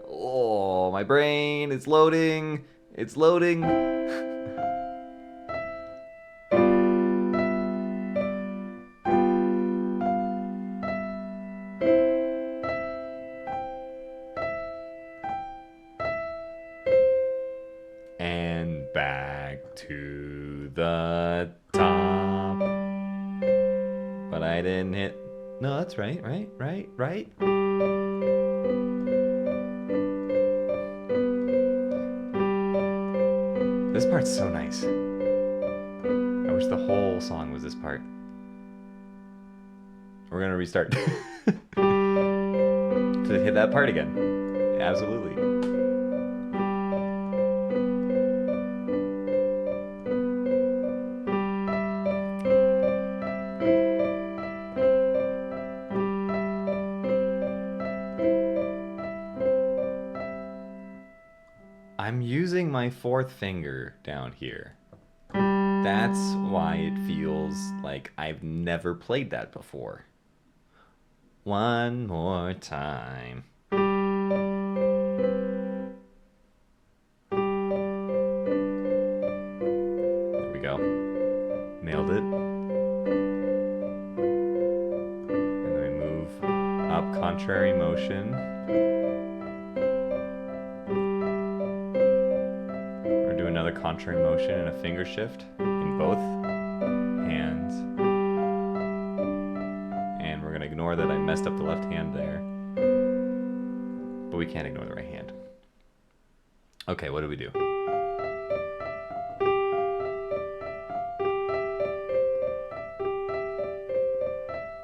Oh, my brain, it's loading. It's loading. And back to the top. But I didn't hit. No, that's right. This part's so nice. I wish the whole song was this part. We're gonna restart. To hit that part again. Absolutely. I'm using my fourth finger down here. That's why it feels like I've never played that before. One more time. There we go. Nailed it. And then we move up contrary motion. Another contrary motion and a finger shift in both hands. And we're going to ignore that I messed up the left hand there. But we can't ignore the right hand. Okay, what do we do?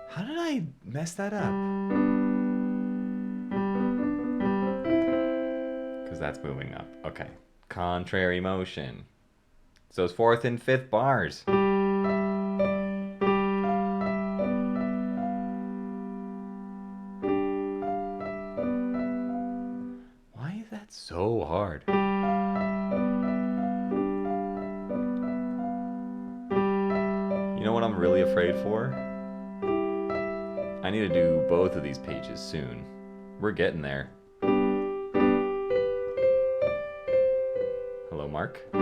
How did I mess that up? Because that's moving up. Okay. Contrary motion. So it's fourth and fifth bars. Why is that so hard? You know what I'm really afraid for? I need to do both of these pages soon. We're getting there. Hello, Mark. We're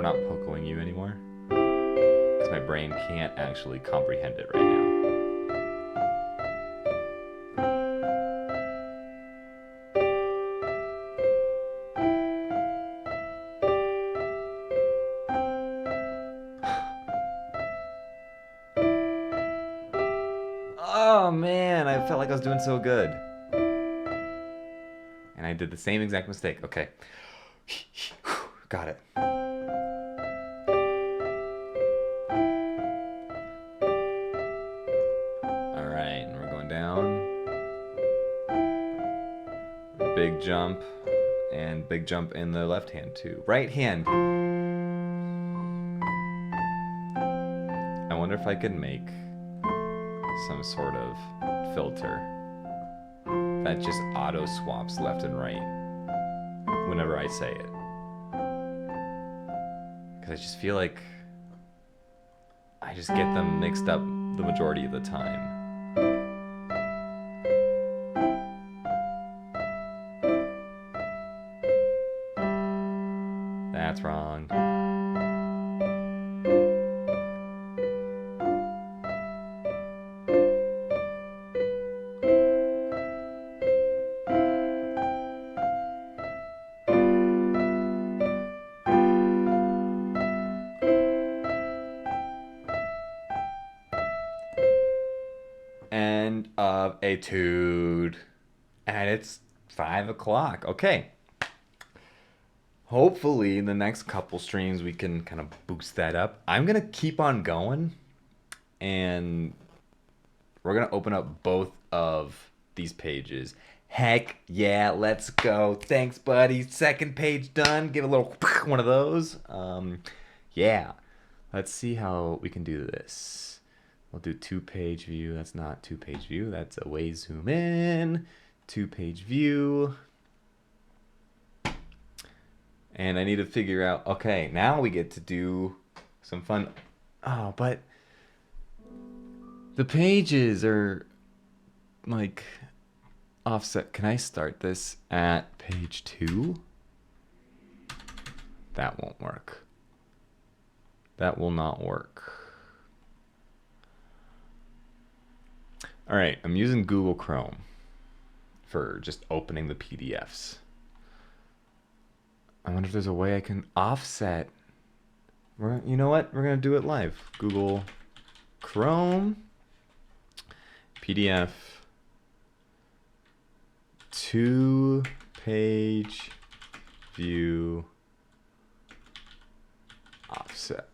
not pocoing you anymore. Because my brain can't actually comprehend it right now. Oh man, I felt like I was doing so good. And I did the same exact mistake. Okay. Got it. Alright, and we're going down. Big jump. And big jump in the left hand too. Right hand. I wonder if I could make some sort of filter that just auto swaps left and right whenever I say it. Because I just feel like I just get them mixed up the majority of the time. That's wrong. etude. And it's 5 o'clock. Okay. Hopefully, in the next couple streams, we can kind of boost that up. I'm going to keep on going. And we're going to open up both of these pages. Heck yeah, let's go. Thanks, buddy. Second page done. Give a little one of those. Yeah. Let's see how we can do this. We'll do 2-page view. That's not 2-page view. That's a way zoom in. 2-page view. And I need to figure out, okay, now we get to do some fun. Oh, but the pages are like offset. Can I start this at page 2? That won't work. That will not work. All right, I'm using Google Chrome for just opening the PDFs. I wonder if there's a way I can offset. You know what? We're going to do it live. Google Chrome, PDF, 2-page view, offset.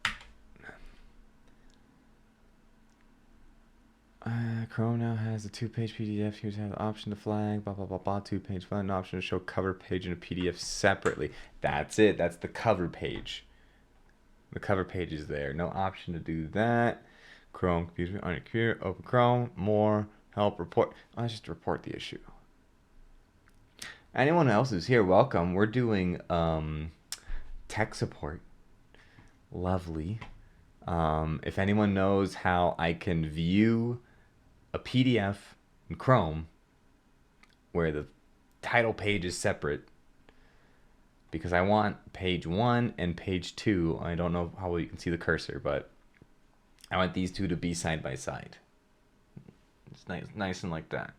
Chrome now has a 2-page PDF. Here's how the option to flag, blah, blah, blah, blah, 2-page flag, an option to show cover page and a PDF separately. That's it. That's the cover page. The cover page is there. No option to do that. Chrome, computer, on your computer, open Chrome, more, help, report. Let's just report the issue. Anyone else who's here, welcome. We're doing tech support. Lovely. If anyone knows how I can view a PDF in Chrome where the title page is separate, because I want page 1 and page 2. I don't know how well you can see the cursor, but I want these two to be side by side. It's nice and like that.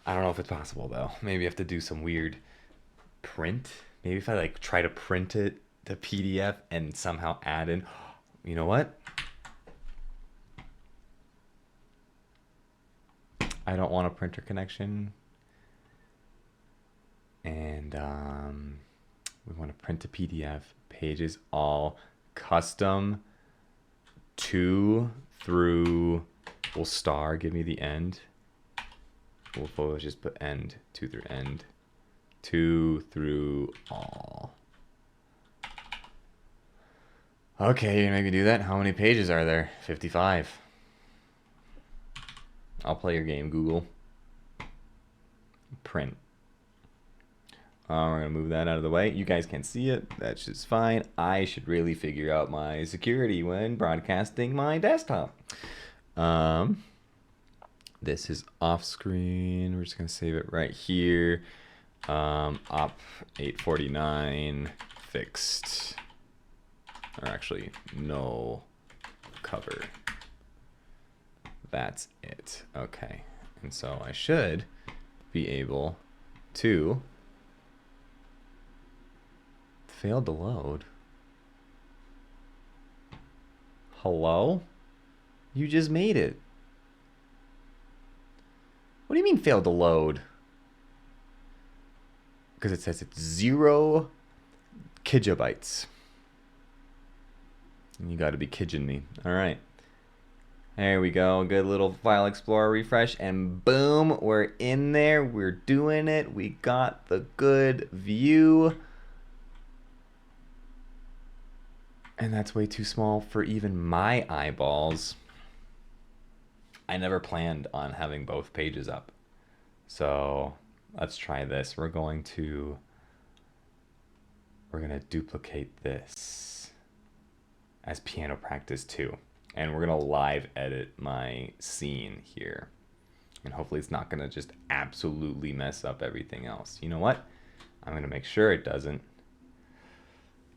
I don't know if it's possible though. Maybe I have to do some weird print. Maybe if I like try to print it, the PDF, and somehow add in, you know what? I don't want a printer connection. And we want to print a PDF. Pages all custom 2 through, we'll star, give me the end. We'll just put end, 2 through end, 2 through all. Okay, maybe do that. How many pages are there? 55. I'll play your game, Google. Print. We're going to move that out of the way. You guys can't see it. That's just fine. I should really figure out my security when broadcasting my desktop. This is off screen. We're just going to save it right here. Op 849 fixed. Or actually, no cover. That's it. Okay. And so I should be able to fail to load. Hello? You just made it. What do you mean failed to load? Because it says it's 0 gigabytes. You got to be kidding me. All right. There we go. Good little file explorer refresh. And boom, we're in there. We're doing it. We got the good view. And that's way too small for even my eyeballs. I never planned on having both pages up. So let's try this. We're going to duplicate this as piano practice 2. And we're going to live edit my scene here. And hopefully it's not going to just absolutely mess up everything else. You know what? I'm going to make sure it doesn't.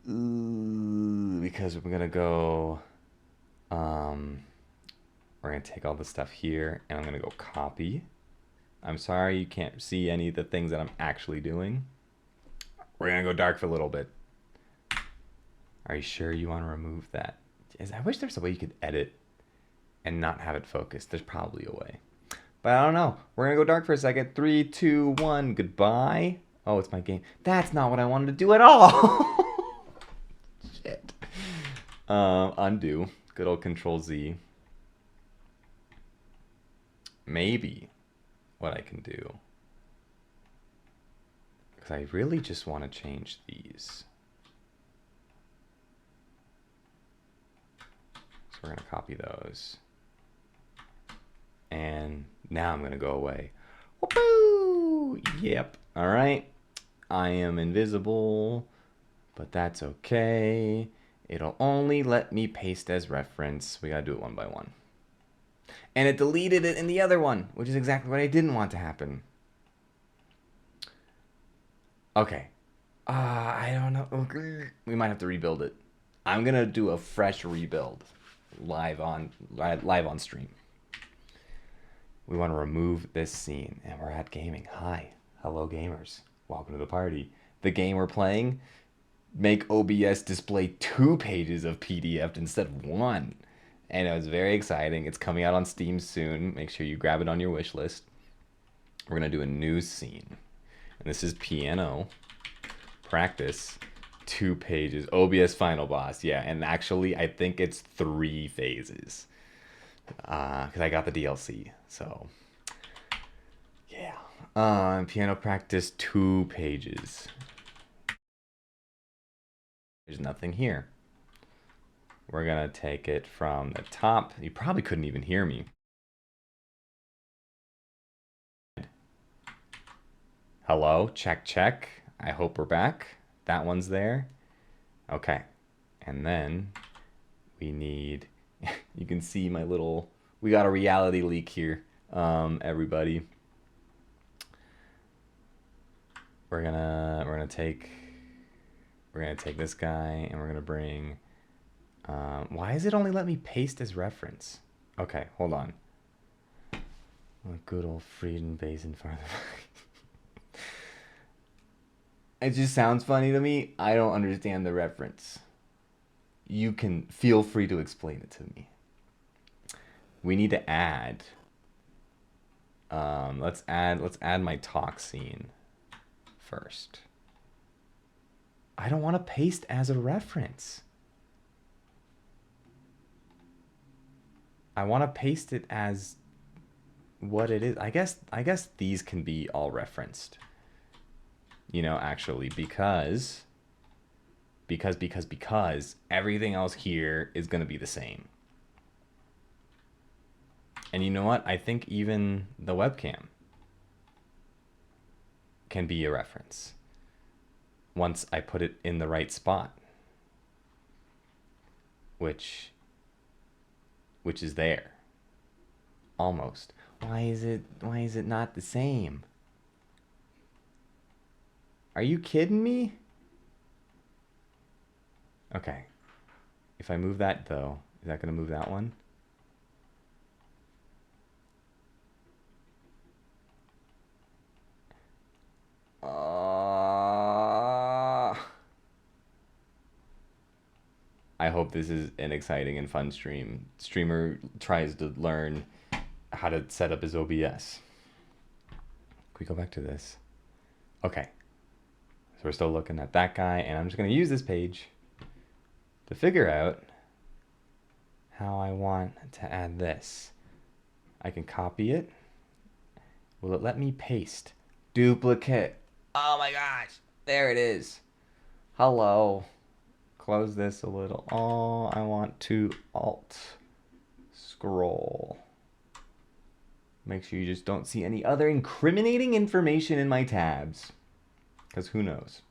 Because we're going to go... we're going to take all the stuff here. And I'm going to go copy. I'm sorry you can't see any of the things that I'm actually doing. We're going to go dark for a little bit. Are you sure you want to remove that? I wish there's a way you could edit and not have it focused. There's probably a way. But I don't know. We're gonna go dark for a second. 3, 2, 1. Goodbye. Oh, it's my game. That's not what I wanted to do at all. Shit. Undo. Good old Control Z. Maybe what I can do, because I really just want to change these. So we're gonna copy those. And now I'm gonna go away. Whoopoo! Yep. All right. I am invisible, but that's okay. It'll only let me paste as reference. We gotta do it one by one. And it deleted it in the other one, which is exactly what I didn't want to happen. Okay. I don't know. We might have to rebuild it. I'm gonna do a fresh rebuild live on stream. We want to remove this scene, and we're at gaming. Hi, hello gamers, welcome to the party. The game we're playing, make OBS display 2 pages of PDF instead of 1, and it was very exciting. It's coming out on Steam soon. Make sure you grab it on your wish list. We're gonna do a new scene, and this is piano practice. 2 pages. OBS final boss. Yeah, and actually I think it's 3 phases. Because I got the DLC. So, yeah. Piano practice 2 pages. There's nothing here. We're going to take it from the top. You probably couldn't even hear me. Hello, check, check. I hope we're back. That one's there. Okay. And then we need, you can see my little, we got a reality leak here, everybody. We're gonna take this guy and we're gonna bring, why is it only let me paste as reference? Okay, hold on. Good old Frieden Basin farther. It just sounds funny to me. I don't understand the reference. You can feel free to explain it to me. We need to add. Let's add my talk scene first. I don't want to paste as a reference. I want to paste it as what it is. I guess these can be all referenced. You know, actually, because everything else here is going to be the same. And you know what? I think even the webcam can be a reference once I put it in the right spot, which is there almost. Why is it not the same? Are you kidding me? Okay. If I move that though, is that going to move that one? I hope this is an exciting and fun stream. Streamer tries to learn how to set up his OBS. Can we go back to this? Okay. So we're still looking at that guy, and I'm just going to use this page to figure out how I want to add this. I can copy it. Will it let me paste? Duplicate. Oh my gosh. There it is. Hello. Close this a little. Oh, I want to alt scroll. Make sure you just don't see any other incriminating information in my tabs. Because who knows?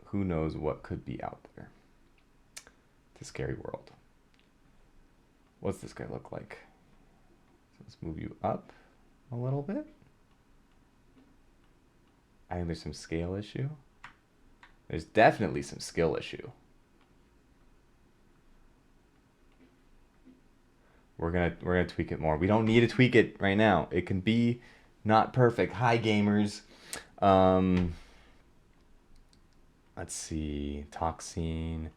Who knows what could be out there? It's a scary world. What's this guy look like? So let's move you up a little bit. I think there's some scale issue. There's definitely some skill issue. We're gonna tweak it more. We don't need to tweak it right now. It can be not perfect. Hi gamers. Let's see, talk scene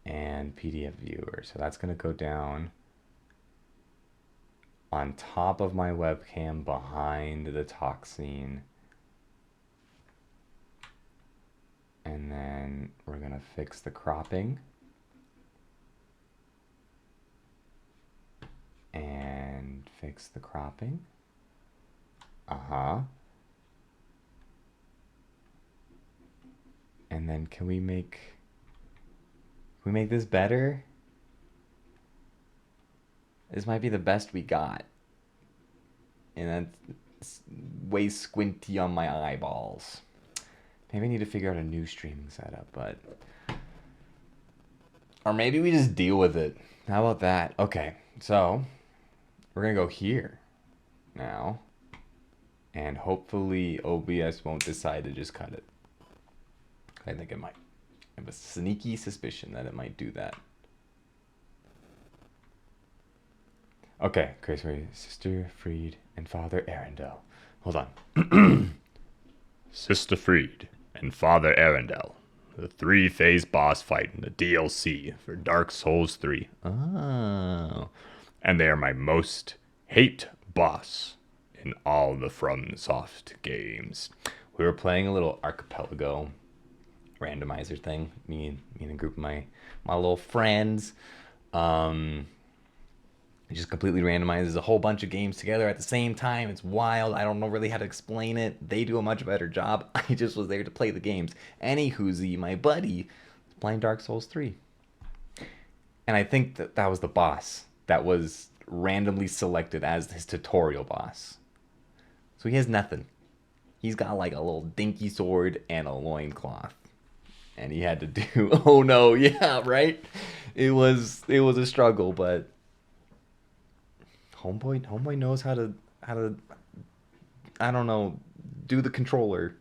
and PDF viewer. So that's gonna go down. on top of my webcam behind the toxine. And then we're going to fix the cropping. And fix the cropping. And then can we make this better? This might be the best we got. And that's way squinty on my eyeballs. Maybe I need to figure out a new streaming setup, but... Or maybe we just deal with it. How about that? Okay, so we're gonna go here now. And hopefully OBS won't decide to just cut it. I think it might. I have a sneaky suspicion that it might do that. Okay, Grace, Sister Freed and Father Arundel. Hold on. Sister Freed and Father Arundel. The 3-phase boss fight in the DLC for Dark Souls 3. Oh. And they are my most hate boss in all the FromSoft games. We were playing a little archipelago randomizer thing. Me and a group of my little friends. It just completely randomizes a whole bunch of games together at the same time. It's wild. I don't know really how to explain it. They do a much better job. I just was there to play the games. Anywhoozy, my buddy was playing Dark Souls 3. And I think that was the boss that was randomly selected as his tutorial boss. So he has nothing. He's got like a little dinky sword and a loincloth. And he had to do, oh no, yeah, right? It was a struggle, but Homeboy knows how to I don't know, do the controller.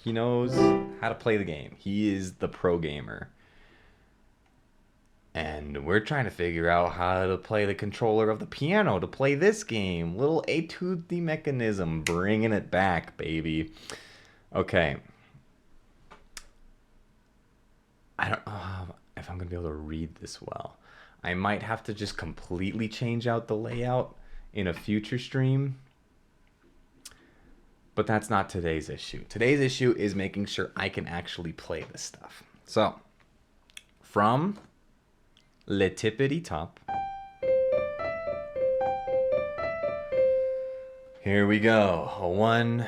He knows how to play the game. He is the pro gamer. And we're trying to figure out how to play the controller of the piano to play this game. Little Etude the Mechanism, bringing it back, baby. Okay. I don't know if I'm going to be able to read this well. I might have to just completely change out the layout in a future stream. But that's not today's issue. Today's issue is making sure I can actually play this stuff. So, from Le Tippity Top. Here we go. A 1,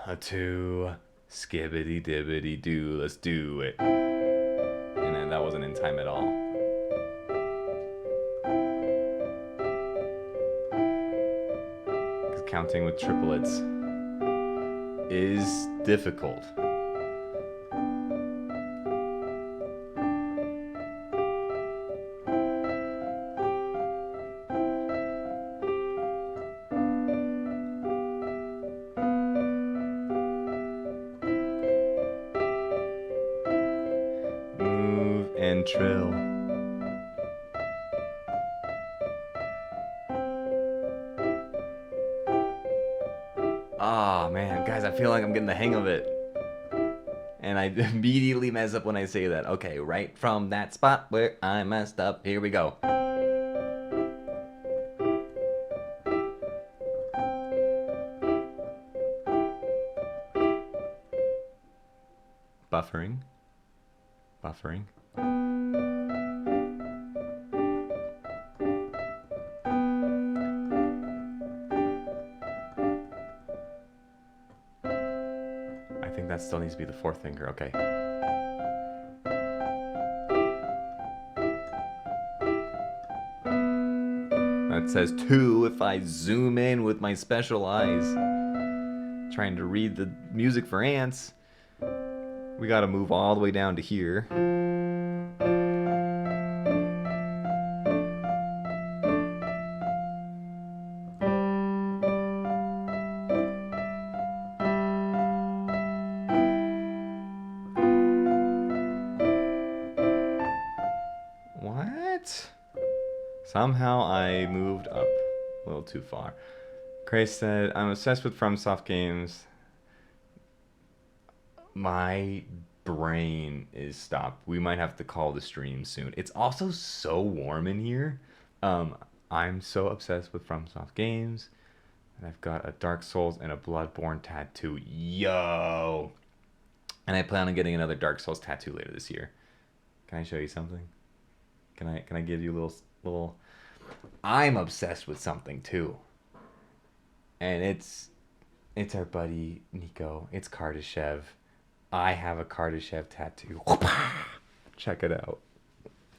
a 2, skibbity dibbity doo. Let's do it. And then that wasn't in time at all. Because counting with triplets is difficult. Move and trill. Ah, man, guys, I feel like I'm getting the hang of it. And I immediately mess up when I say that. Okay, right from that spot where I messed up. Here we go. Buffering. Buffering. I think that still needs to be the fourth finger. Okay. That says 2 if I zoom in with my special eyes. Trying to read the music for ants. We gotta move all the way down to here. What? Somehow I moved up a little too far. Grace said, I'm obsessed with FromSoft games. My brain is stopped. We might have to call the stream soon. It's also so warm in here. I'm so obsessed with FromSoft games. And I've got a Dark Souls and a Bloodborne tattoo. Yo! And I plan on getting another Dark Souls tattoo later this year. Can I show you something? Can I give you a little I'm obsessed with something too. And it's our buddy Nico. It's Kardashev. I have a Kardashev tattoo. Check it out.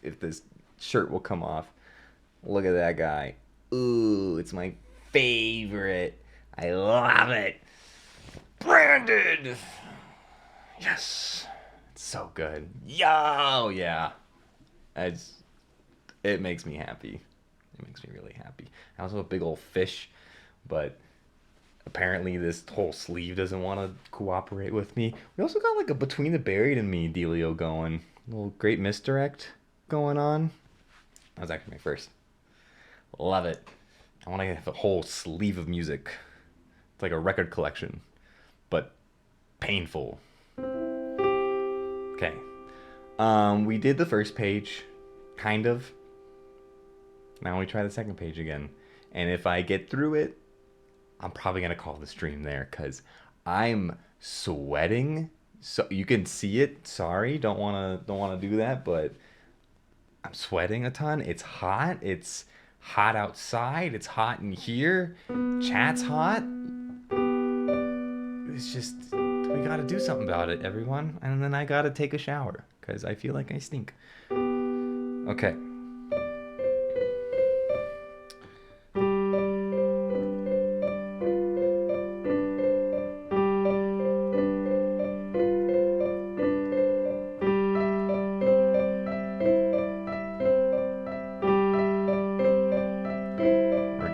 If this shirt will come off. Look at that guy. Ooh, it's my favorite. I love it. Branded. Yes. It's so good. Yo, yeah. It makes me happy. It makes me really happy. I also have a big old fish, but apparently this whole sleeve doesn't want to cooperate with me. We also got like a Between the Buried and Me dealio going. A little great misdirect going on. That was actually my first. Love it. I want to have a whole sleeve of music. It's like a record collection, but painful. Okay. We did the first page, kind of. Now we try the second page again. And if I get through it, I'm probably going to call the stream there because I'm sweating. So you can see it. Sorry, don't want to do that, but I'm sweating a ton. It's hot. It's hot outside. It's hot in here. Chat's hot. It's just we got to do something about it, everyone. And then I got to take a shower cuz I feel like I stink. Okay.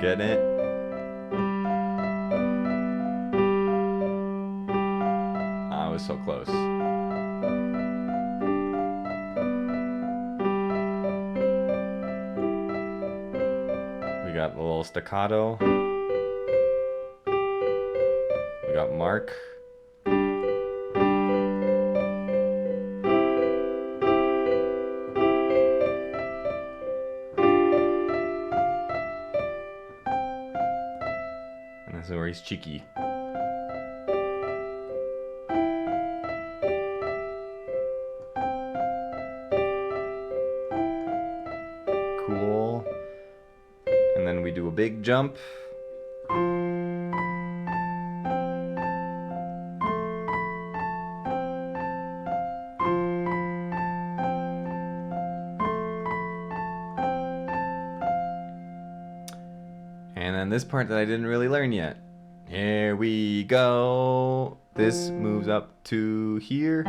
Getting it. I was so close. We got a little staccato. We got Mark. So where he's cheeky. Cool. And then we do a big jump. And then this part that I didn't really learn yet. Here we go. This moves up to here.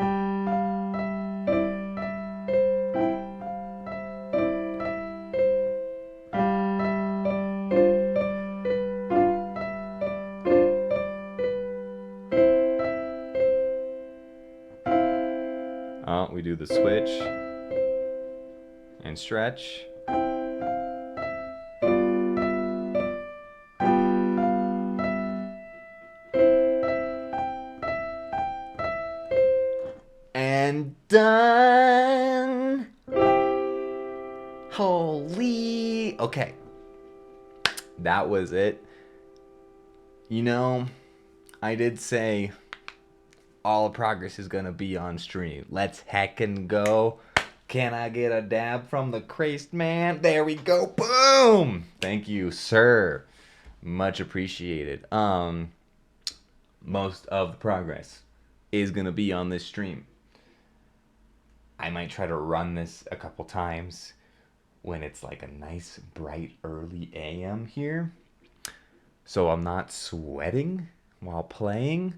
Oh, we do the switch and stretch. And done. Holy. Okay. That was it. You know, I did say all progress is gonna be on stream. Let's heckin' go. Can I get a dab from the Christ man? There we go. Boom. Thank you, sir. Much appreciated. Most of the progress is gonna be on this stream. I might try to run this a couple times when it's like a nice bright early AM here. So I'm not sweating while playing.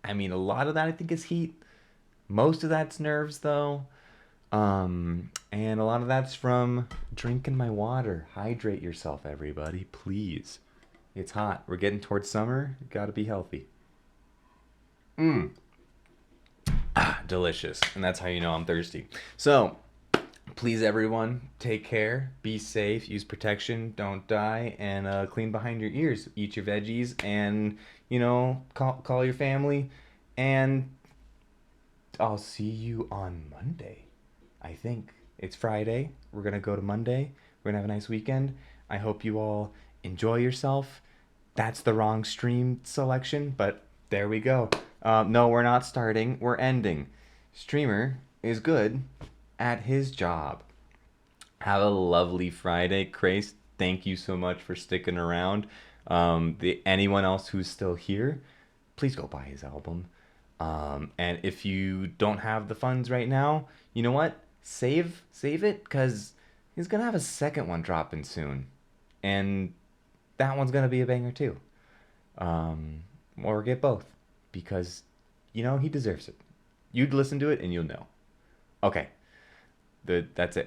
I mean, a lot of that I think is heat. Most of that's nerves though. And a lot of that's from drinking my water. Hydrate yourself, everybody, please. It's hot. We're getting towards summer. Gotta be healthy. Delicious. And that's how you know I'm thirsty. So, please everyone, take care, be safe, use protection, don't die, and clean behind your ears. Eat your veggies, and, you know, call your family. And I'll see you on Monday. I think it's Friday. We're going to go to Monday. We're going to have a nice weekend. I hope you all enjoy yourself. That's the wrong stream selection, but there we go. No, we're not starting. We're ending. Streamer is good at his job. Have a lovely Friday, Crace. Thank you so much for sticking around. Anyone else who's still here, please go buy his album. And if you don't have the funds right now, you know what? Save it, because he's gonna have a second one dropping soon, and that one's gonna be a banger too. Or get both, because he deserves it. You'd listen to it and you'll know. Okay, that's it.